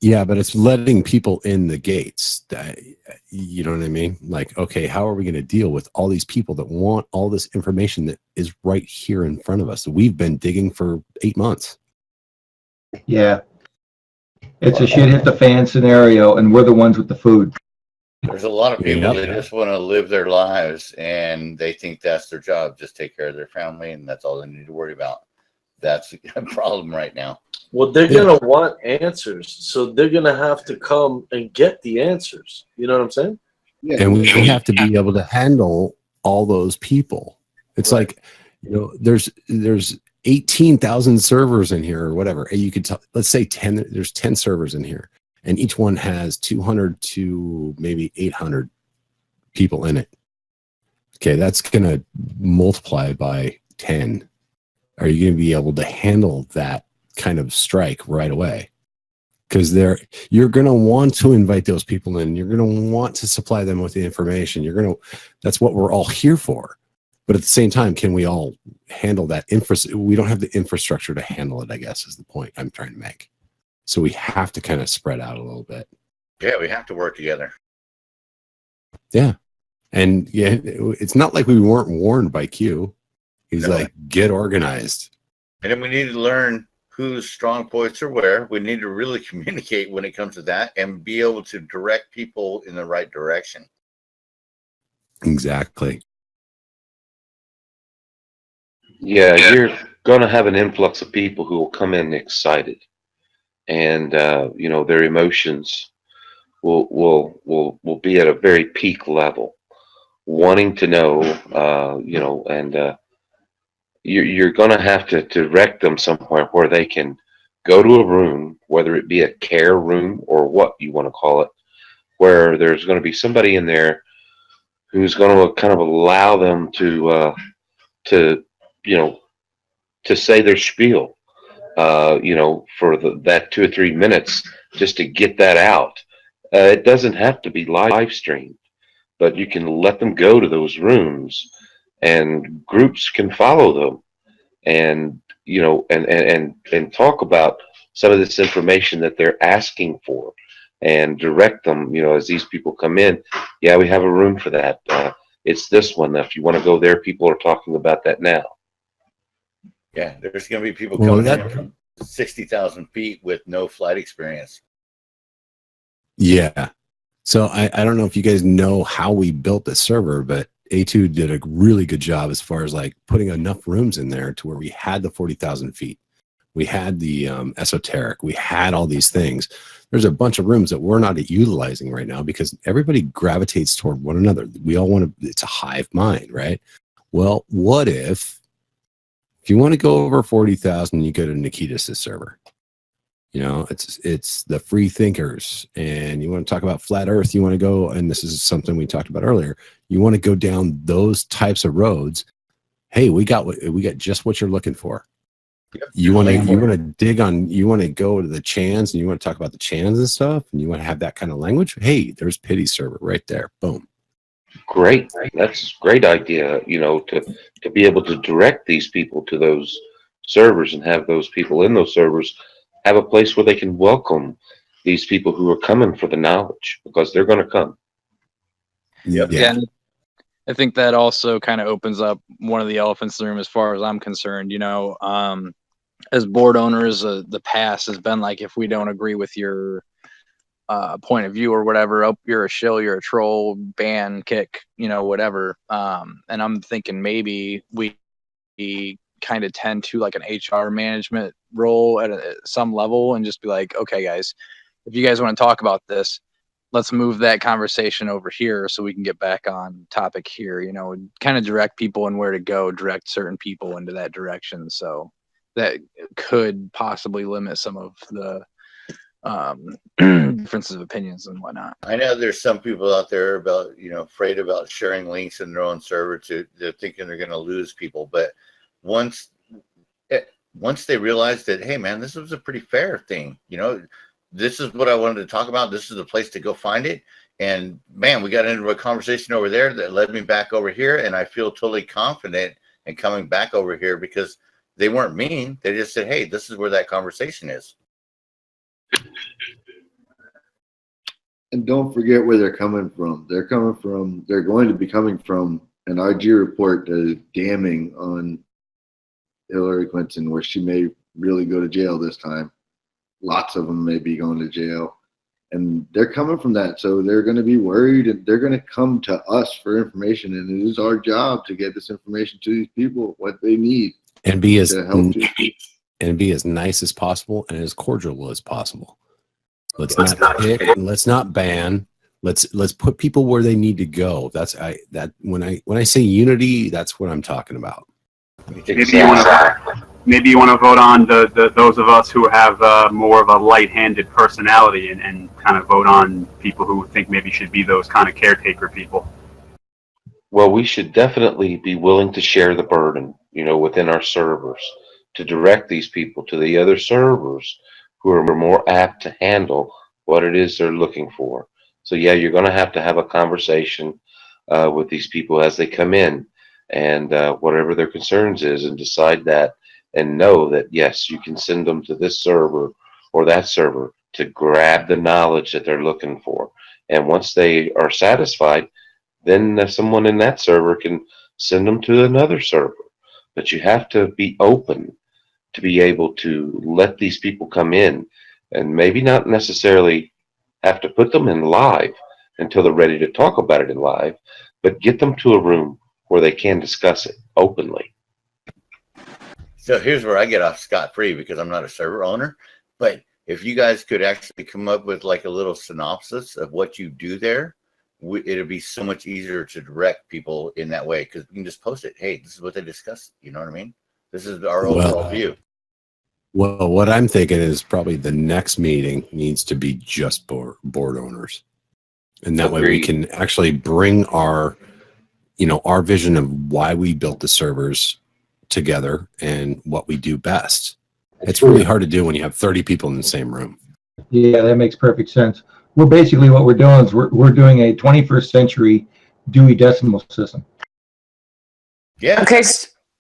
Yeah, but it's letting people in the gates. You know what I mean? Like, okay, how are we going to deal with all these people that want all this information that is right here in front of us? We've been digging for 8 months. Yeah. It's a shit hit the fan scenario, and we're the ones with the food. There's a lot of people Yep. that just want to live their lives and they think that's their job, just take care of their family, and that's all they need to worry about. That's a problem right now. Well, they're going to want answers. So they're going to have to come and get the answers. You know what I'm saying? Yeah. And we have to be able to handle all those people. It's like, you know, there's 18,000 servers in here or whatever. And you could tell, let's say there's 10 servers in here, and each one has 200 to maybe 800 people in it. Okay, that's going to multiply by 10. Are you going to be able to handle that kind of strike right away? Because you're going to want to invite those people in. You're going to want to supply them with the information. That's what we're all here for. But at the same time, can we all handle that infrastructure? We don't have the infrastructure to handle it, I guess, is the point I'm trying to make. So we have to kind of spread out a little bit. Yeah, we have to work together. Yeah. And yeah, it's not like we weren't warned by Q. He's like, get organized. And then we need to learn whose strong points are where. We need to really communicate when it comes to that and be able to direct people in the right direction. Exactly. Yeah, you're going to have an influx of people who will come in excited, and you know, their emotions will be at a very peak level, wanting to know, you know, and you're going to have to direct them somewhere where they can go to a room, whether it be a care room or what you want to call it, where there's going to be somebody in there who's going to kind of allow them to you know, to say their spiel, you know, for that 2 or 3 minutes just to get that out. It doesn't have to be live streamed, but you can let them go to those rooms, and groups can follow them, and you know, and talk about some of this information that they're asking for, and direct them. You know, as these people come in, yeah, we have a room for that. It's this one. If you want to go there, people are talking about that now. Yeah, there's going to be people coming in from 60,000 feet with no flight experience. Yeah. So I don't know if you guys know how we built this server, but A2 did a really good job as far as like putting enough rooms in there to where we had the 40,000 feet. We had the esoteric. We had all these things. There's a bunch of rooms that we're not utilizing right now because everybody gravitates toward one another. We all want to, it's a hive mind, right? Well, what if you want to go over 40,000, you go to Nikita's server? You know, it's the free thinkers, and you want to talk about flat earth, you want to go, and this is something we talked about earlier, you want to go down those types of roads. Hey, we got just what you're looking for. Yep. You want to dig on, you want to go to the Chans, and you want to talk about the Chans and stuff, and you want to have that kind of language. Hey, there's Pity's server right there. Boom. Great. That's a great idea, you know, to be able to direct these people to those servers and have those people in those servers have a place where they can welcome these people who are coming for the knowledge, because they're going to come. Yep. Yeah. I think that also kind of opens up one of the elephants in the room as far as I'm concerned. You know, as board owners, the past has been like, if we don't agree with your point of view or whatever, oh, you're a shill, you're a troll, ban, kick, you know, whatever. And I'm thinking maybe we kind of tend to like an HR management role at some level and just be like, okay, guys, if you guys want to talk about this, let's move that conversation over here so we can get back on topic here, you know, and kind of direct people and where to go, direct certain people into that direction. So that could possibly limit some of the differences of opinions and whatnot. I know there's some people out there about, afraid about sharing links in their own server they're thinking they're going to lose people. But once they realize that, hey man, this was a pretty fair thing, this is what I wanted to talk about. This is the place to go find it. And man, we got into a conversation over there that led me back over here. And I feel totally confident in coming back over here because they weren't mean. They just said, hey, this is where that conversation is. And don't forget where they're coming from. They're going to be coming from an IG report that is damning on Hillary Clinton, where she may really go to jail this time. Lots of them may be going to jail. And they're coming from that. So they're going to be worried and they're going to come to us for information. And it is our job to get this information to these people, what they need. And be as and be as nice as possible and as cordial as possible. Let's not pick and let's not ban. Let's put people where they need to go. When I say unity, that's what I'm talking about. Maybe you want to vote on those of us who have more of a light-handed personality and kind of vote on people who think maybe should be those kind of caretaker people. Well, we should definitely be willing to share the burden, within our servers, to direct these people to the other servers who are more apt to handle what it is they're looking for. So yeah, you're going to have a conversation with these people as they come in and whatever their concerns is, and decide that and know that, yes, you can send them to this server or that server to grab the knowledge that they're looking for. And once they are satisfied, then someone in that server can send them to another server. But you have to be open to be able to let these people come in, and maybe not necessarily have to put them in live until they're ready to talk about it in live, but get them to a room where they can discuss it openly. So here's where I get off scot-free because I'm not a server owner. But if you guys could actually come up with like a little synopsis of what you do there, it'd be so much easier to direct people in that way, because we can just post it. Hey, this is what they discussed. You know what I mean? This is our overall view. Well, what I'm thinking is probably the next meeting needs to be just board owners. And that way we can actually bring our vision of why we built the servers together and what we do best. It's really hard to do when you have 30 people in the same room. Yeah, that makes perfect sense. We're basically, what we're doing is we're doing a 21st century Dewey Decimal System. Yeah. Okay.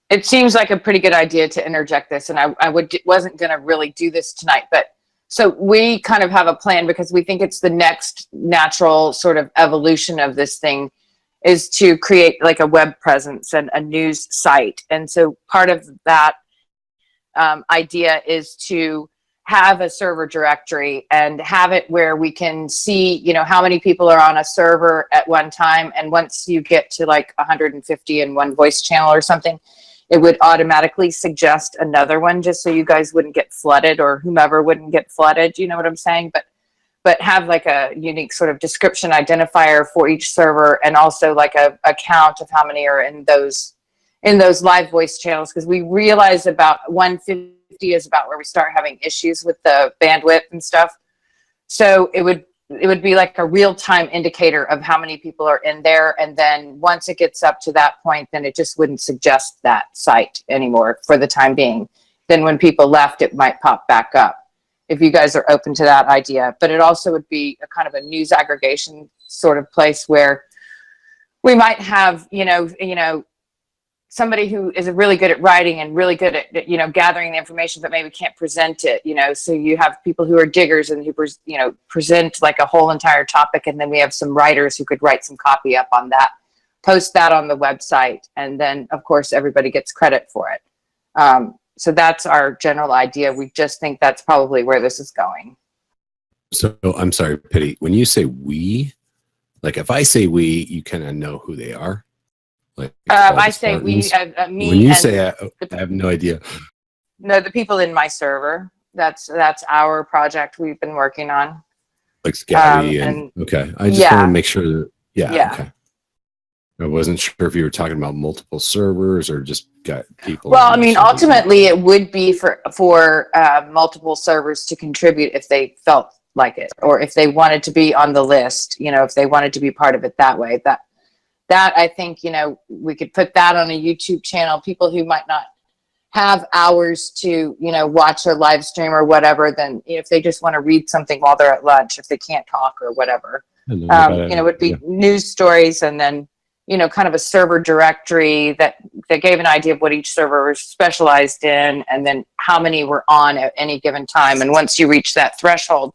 It seems like a pretty good idea to interject this, and I wasn't going to really do this tonight, but so we kind of have a plan because we think it's the next natural sort of evolution of this thing is to create like a web presence and a news site. And so part of that idea is to have a server directory and have it where we can see, how many people are on a server at one time. And once you get to like 150 in one voice channel or something, it would automatically suggest another one just so you guys wouldn't get flooded or whomever wouldn't get flooded. You know what I'm saying? But have like a unique sort of description identifier for each server, and also like a count of how many are in those live voice channels, because we realize about 150 is about where we start having issues with the bandwidth and stuff. So it would be like a real-time indicator of how many people are in there, and then once it gets up to that point, then it just wouldn't suggest that site anymore for the time being. Then when people left, it might pop back up, if you guys are open to that idea. But it also would be a kind of a news aggregation sort of place where we might have, somebody who is really good at writing and really good at, gathering the information, but maybe can't present it, so you have people who are diggers and who, present like a whole entire topic. And then we have some writers who could write some copy up on that, post that on the website. And then of course, everybody gets credit for it. So that's our general idea. We just think that's probably where this is going. So I'm sorry, Pitty, when you say we, like if I say we, you kind of know who they are. Like I say we, me. When you say I have no idea. No, the people in my server. That's our project we've been working on. Like Scabby and okay. I just want to make sure that, yeah. Okay. I wasn't sure if you were talking about multiple servers or just got people. Well, I mean, ultimately, it would be for multiple servers to contribute if they felt like it, or if they wanted to be on the list. You know, if they wanted to be part of it that way. That I think, you know, we could put that on a YouTube channel. People who might not have hours to, you know, watch a live stream or whatever, then if they just want to read something while they're at lunch, if they can't talk or whatever, you know, it would be news stories, and then, you know, kind of a server directory that gave an idea of what each server was specialized in, and then how many were on at any given time. And once you reach that threshold,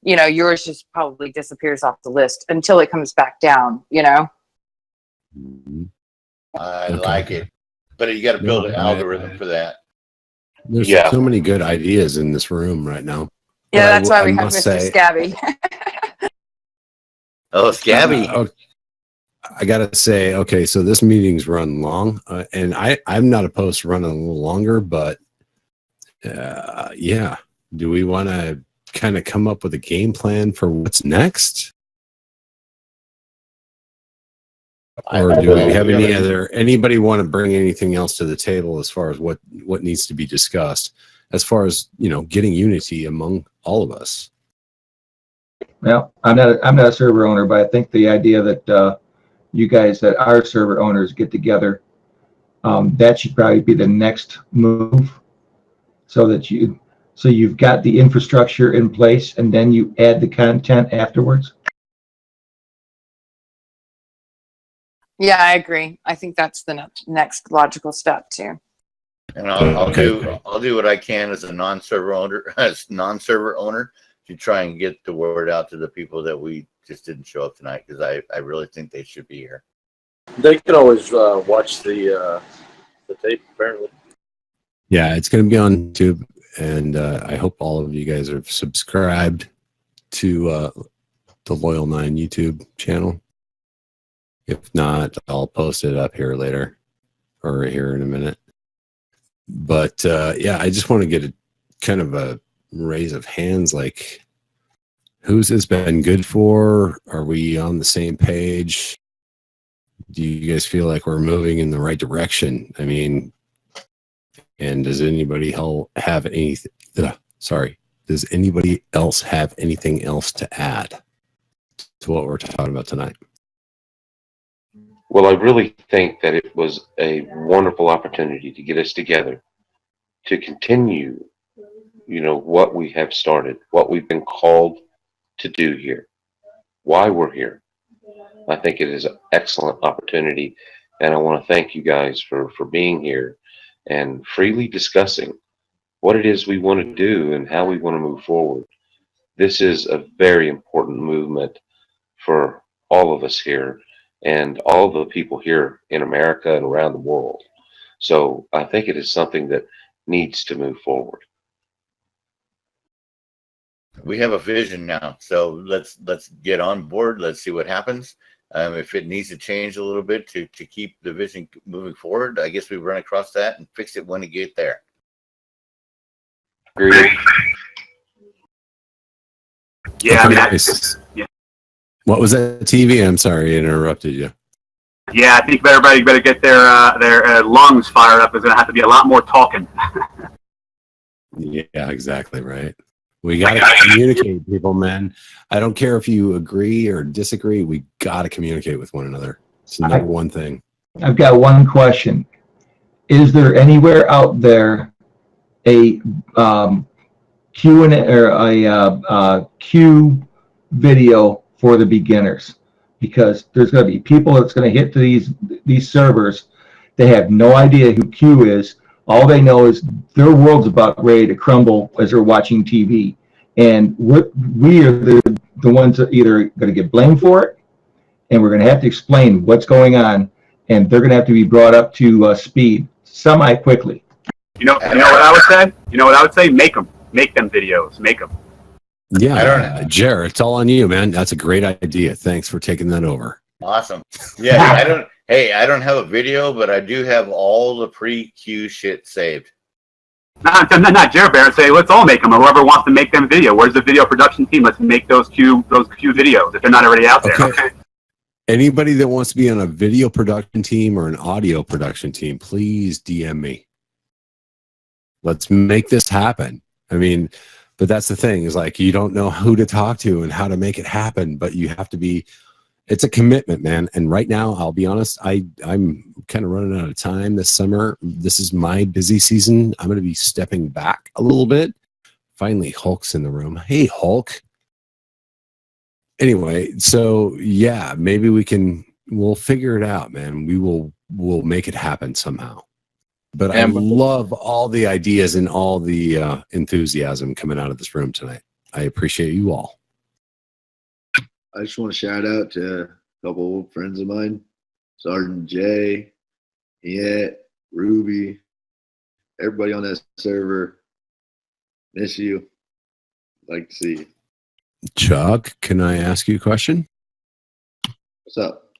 you know, yours just probably disappears off the list until it comes back down, you know? I like it, but you got to build an algorithm for that. There's so many good ideas in this room right now. Yeah, that's why we have Mr. Scabby. Oh, Scabby. I gotta say, okay, so this meeting's run long, and I'm not opposed to running a little longer, but yeah, do we want to kind of come up with a game plan for what's next, or do we have anybody want to bring anything else to the table as far as what needs to be discussed, as far as, you know, getting unity among all of us? Well, I'm not a server owner, but I think the idea that you guys that are server owners get together, that should probably be the next move, so that you've got the infrastructure in place, and then you add the content afterwards. Yeah, I agree. I think that's the next logical step too. And I'll do what I can as a non-server owner, to try and get the word out to the people that we just didn't show up tonight, because I really think they should be here. They can always watch the tape, apparently. Yeah, it's going to be on YouTube, and I hope all of you guys are subscribed to the Loyal 9 YouTube channel. If not, I'll post it up here later, or here in a minute. But yeah, I just want to get a kind of a raise of hands, like, who's this been good for? Are we on the same page? Do you guys feel like we're moving in the right direction? I mean, and does anybody have anything? Does anybody else have anything else to add to what we're talking about tonight? Well, I really think that it was a wonderful opportunity to get us together, to continue, you know, what we have started, what we've been called to do here, why we're here. I think it is an excellent opportunity, and I want to thank you guys for being here and freely discussing what it is we want to do and how we want to move forward. This is a very important movement for all of us here, and all the people here in America and around the world. So I think it is something that needs to move forward. We have a vision now, so let's get on board. Let's see what happens. If it needs to change a little bit to keep the vision moving forward, I guess we run across that and fix it when we get there. Agreed. Yeah, Okay, I mean, nice. yeah. What was that, TV? I'm sorry, I interrupted you. Yeah, I think everybody better get their lungs fired up. There's going to have to be a lot more talking. Yeah, exactly right. We got to communicate, people, man. I don't care if you agree or disagree. We got to communicate with one another. It's the number one thing. I've got one question. Is there anywhere out there a Q&A or a Q video for the beginners? Because there's going to be people that's going to hit to these servers. They have no idea who Q is. All they know is their world's about ready to crumble as they're watching TV. And we are the ones that either going to get blamed for it, and we're going to have to explain what's going on, and they're going to have to be brought up to speed semi-quickly. You know what I would say? You know what I would say? Make them videos. Make them. Yeah, Jared, it's all on you, man. That's a great idea. Thanks for taking that over. Awesome. Yeah, I don't have a video, but I do have all the pre-Q shit saved. Not Jared Bear. Say, let's all make them. Or whoever wants to make them video. Where's the video production team? Let's make those Q videos if they're not already out there. Okay. Anybody that wants to be on a video production team or an audio production team, please DM me. Let's make this happen. I mean, but that's the thing is like, you don't know who to talk to and how to make it happen, but you have to be, it's a commitment, man. And right now, I'll be honest, I'm kind of running out of time this summer. This is my busy season. I'm going to be stepping back a little bit. Finally, Hulk's in the room. Hey, Hulk. Anyway, so yeah, maybe we'll figure it out, man. We'll make it happen somehow. But I love all the ideas and all the enthusiasm coming out of this room tonight. I appreciate you all. I just want to shout out to a couple old friends of mine, Sergeant Jay, Yet, Ruby, everybody on that server. Miss you. Like to see you. Chuck, can I ask you a question? What's up?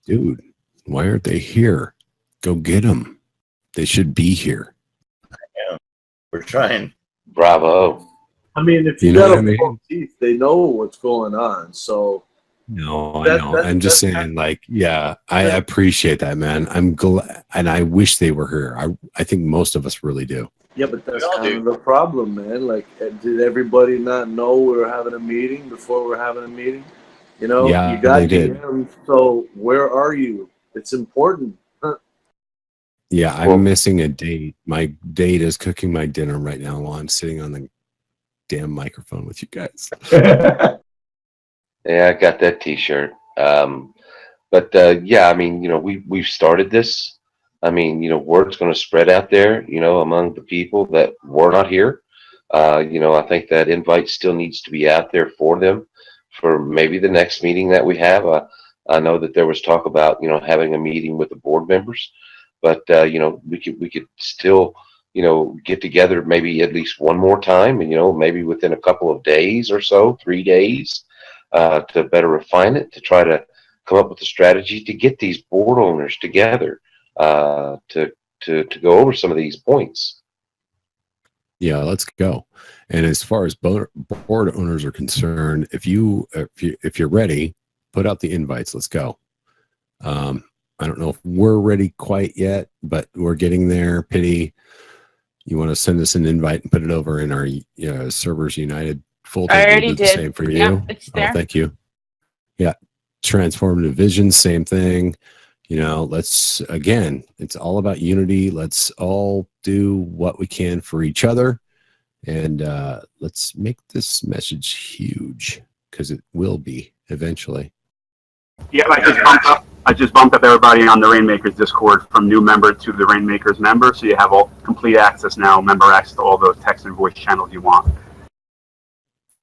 Dude, why aren't they here? Go get them. They should be here. Yeah, we're trying. Bravo. I mean, if you, You know got what I a mean? full teeth, they know what's going on. So No, That- I know. that- I'm just that- saying, like, yeah, I appreciate that, man. I'm glad, and I wish they were here. I think most of us really do. yeah, but that's We all kind do. of the problem, man. Like, did everybody not know we were having a meeting before we're having a meeting? You know, Yeah, you got they did. DMs, so where are you? It's important. Yeah, I'm Well- missing a date. My date is cooking my dinner right now while I'm sitting on the damn microphone with you guys. Yeah, I got that T-shirt. Yeah, I mean, we've started this. I mean, word's going to spread out there, among the people that were not here. I think that invite still needs to be out there for them for maybe the next meeting that we have. I know that there was talk about, having a meeting with the board members, but we could still, get together maybe at least one more time, and maybe within a couple of days or so, 3 days, to better refine it, to try to come up with a strategy to get these board owners together, to go over some of these points. Yeah, let's go. And as far as board owners are concerned, if you're ready, put out the invites. Let's go. I don't know if we're ready quite yet, but we're getting there. Pity, you want to send us an invite and put it over in our Servers United folder? I We'll already do the did. same for you. Yeah, it's there. Oh, thank you. Yeah, Transformative Vision, same thing. Let's, again, it's all about unity. Let's all do what we can for each other, and let's make this message huge, because it will be eventually. Yeah, I just bumped up everybody on the Rainmakers Discord from new member to the Rainmakers member, so you have all complete access now, member access to all those text and voice channels you want.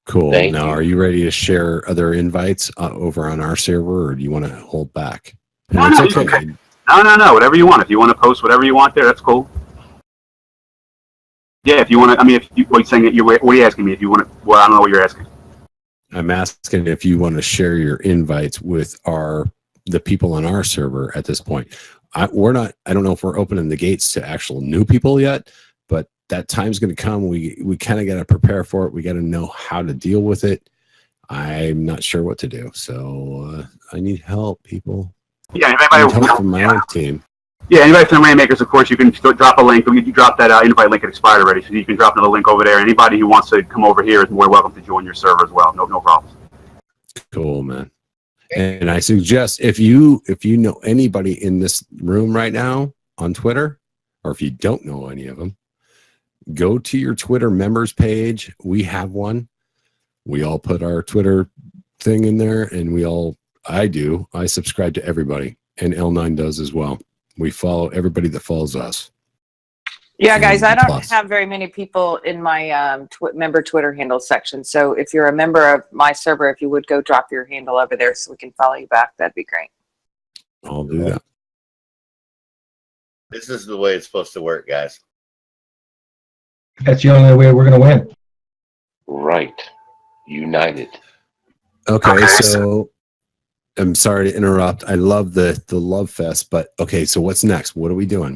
Cool. Thank Now, you. are you ready to share other invites over on our server, or do you want to hold back? No, And no, it's okay. No, whatever you want. If you want to post whatever you want there, that's cool. Yeah, if you want to, what are you saying? What are you asking me? If you want to, well, I don't know what you're asking. I'm asking if you want to share your invites with the people on our server at this point. I don't know if we're opening the gates to actual new people yet, but that time's going to come. We kind of got to prepare for it. We got to know how to deal with it. I'm not sure what to do, so I need help, people. Yeah, I need help from my own team. Yeah, anybody from the Rainmakers, of course, you can drop a link. You drop that invite link. It expired already, so you can drop another link over there. Anybody who wants to come over here is more welcome to join your server as well. No problem. Cool, man. And I suggest if you know anybody in this room right now on Twitter, or if you don't know any of them, go to your Twitter members page. We have one. We all put our Twitter thing in there, and I subscribe to everybody, and L9 does as well. We follow everybody that follows us. Yeah, guys, I don't Plus. have very many people in my member Twitter handle section. So if you're a member of my server, if you would go drop your handle over there so we can follow you back, that'd be great. I'll do that. This is the way it's supposed to work, guys. That's the only way we're going to win. Right. United. Okay, so I'm sorry to interrupt. I love the love fest, but okay, so what's next? What are we doing?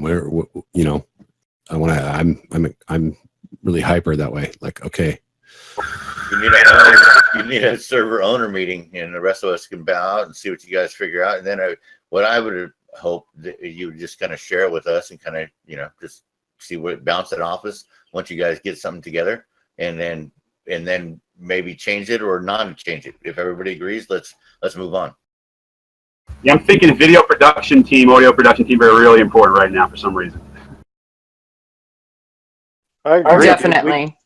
I'm really hyper that way. Like, okay, you need a server owner meeting, and the rest of us can bow out and see what you guys figure out. And then what I would hope that you would just kind of share it with us and kind of, just see what bounce it off us once you guys get something together, and then maybe change it or not change it. If everybody agrees, let's move on. Yeah, I'm thinking video production team, audio production team are really important right now for some reason. I agree. Definitely.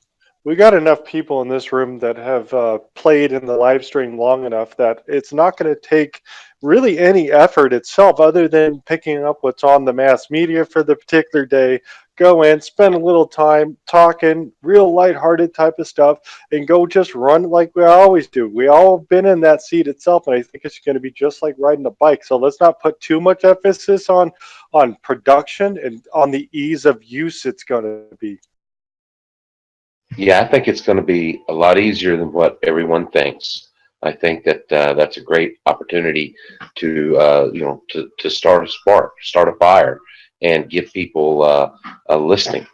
We got enough people in this room that have played in the live stream long enough that it's not going to take really any effort itself other than picking up what's on the mass media for the particular day, go in, spend a little time talking, real lighthearted type of stuff, and go just run like we always do. We all been in that seat itself, and I think it's going to be just like riding a bike. So let's not put too much emphasis on production and on the ease of use it's going to be. Yeah, I think it's going to be a lot easier than what everyone thinks. I think that that's a great opportunity to to start a spark, start a fire, and give people a listening.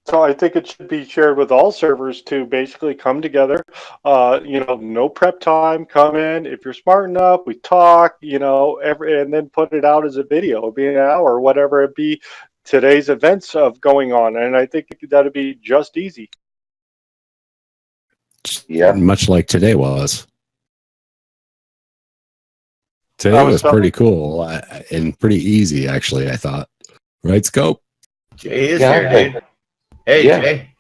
So I think it should be shared with all servers to basically come together. No prep time. Come in if you're smart enough. We talk. And then put it out as a video. It'll be an hour, or whatever it be. Today's events of going on, and I think that'd be just easy. Yeah, much like today was. Today was pretty cool and pretty easy, actually. I thought, right, Scope? Jay is here, dude. Hey, Jay.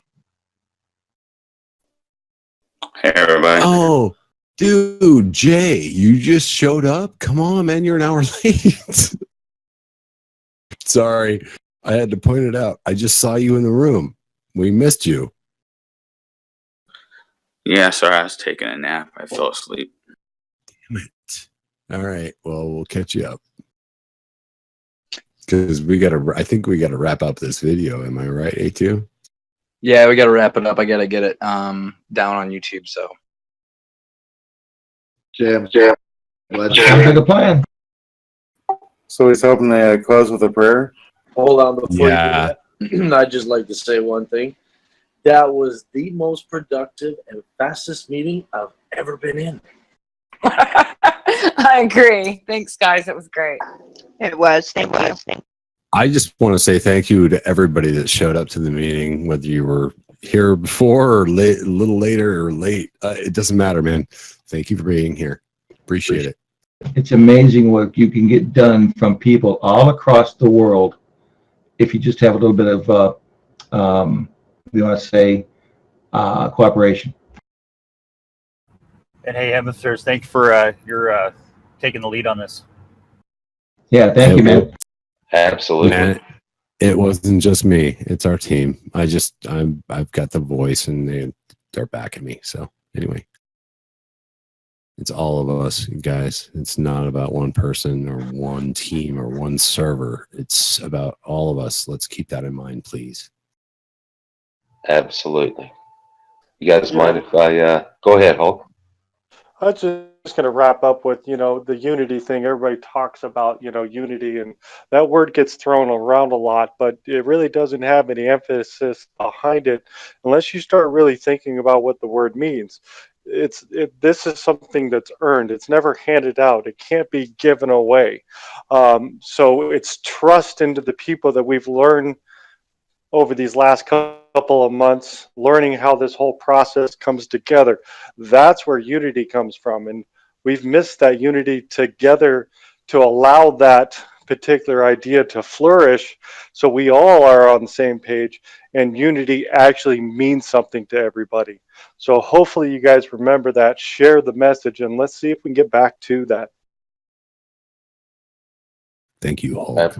Hey, everybody. Oh, dude, Jay, you just showed up. Come on, man, you're an hour late. Sorry. I had to point it out. I just saw you in the room. We missed you. Yeah, sorry, I was taking a nap. I fell asleep. Damn it. All right. Well, we'll catch you up. Because I think we gotta wrap up this video. Am I right, A2? Yeah, we gotta wrap it up. I gotta get it down on YouTube. So. Jam. Sounds like a plan. So he's hoping they close with a prayer. Hold on before Yeah. you do that. I'd just like to say one thing. That was the most productive and fastest meeting I've ever been in. I agree. Thanks, guys. It was great. It was. Thank you. I just want to say thank you to everybody that showed up to the meeting, whether you were here before or a little later or late. It doesn't matter, man. Thank you for being here. Appreciate it. It's amazing what you can get done from people all across the world if you just have a little bit of, we want to say, cooperation. And hey, Hemispheres, thanks for your taking the lead on this. Yeah, thank you, man. Absolutely. Man, it wasn't just me. It's our team. I've got the voice and they're backing me. So anyway, it's all of us, guys. It's not about one person or one team or one server. It's about all of us. Let's keep that in mind, please. Absolutely. You guys mind if I go ahead, Hulk? I was just going to wrap up with, the unity thing. Everybody talks about, unity, and that word gets thrown around a lot, but it really doesn't have any emphasis behind it unless you start really thinking about what the word means. This is something that's earned. It's never handed out. It can't be given away. So it's trust into the people that we've learned over these last couple of months, learning how this whole process comes together. That's where unity comes from. And we've missed that unity together to allow that particular idea to flourish so we all are on the same page and unity actually means something to everybody. So hopefully you guys remember that, share the message, and let's see if we can get back to that. Thank you, Hulk.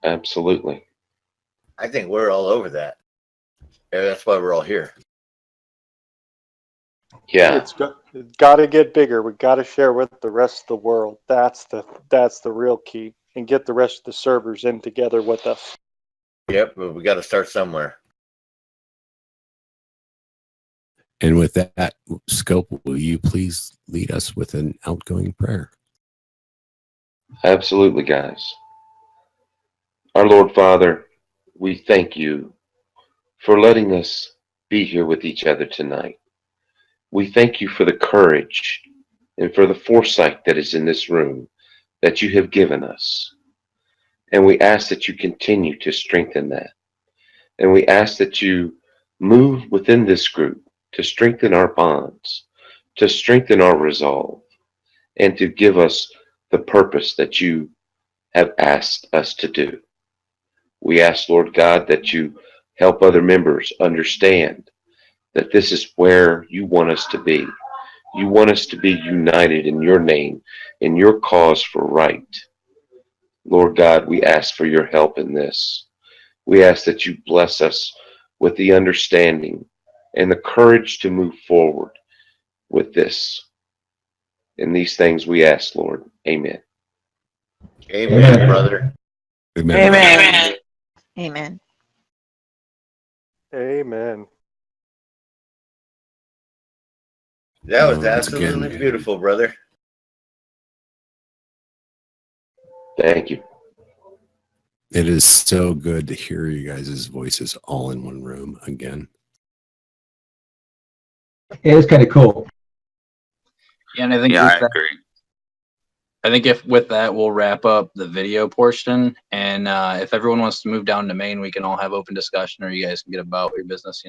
Absolutely. I think we're all over that. Yeah, that's why we're all here. Yeah. It's got to get bigger. We got to share with the rest of the world. That's the real key, and get the rest of the servers in together with us. Yep, but we got to start somewhere. And with that, Scope, will you please lead us with an outgoing prayer? Absolutely, guys. Our Lord Father, we thank you for letting us be here with each other tonight. We thank you for the courage and for the foresight that is in this room that you have given us. And we ask that you continue to strengthen that. And we ask that you move within this group to strengthen our bonds, to strengthen our resolve, and to give us the purpose that you have asked us to do. We ask, Lord God, that you help other members understand that this is where you want us to be. You want us to be united in your name, in your cause for right. Lord God, we ask for your help in this. We ask that you bless us with the understanding and the courage to move forward with this. In these things we ask, Lord. Amen. Amen, brother. Amen. Amen. Amen. Amen. That was Once absolutely again, beautiful, brother. Thank you. it is so good to hear you guys' voices all in one room again. It is kind of cool. Yeah, and I think Yeah, with I that, agree. I think if with that we'll wrap up the video portion, and if everyone wants to move down to main, we can all have open discussion, or you guys can get about your business.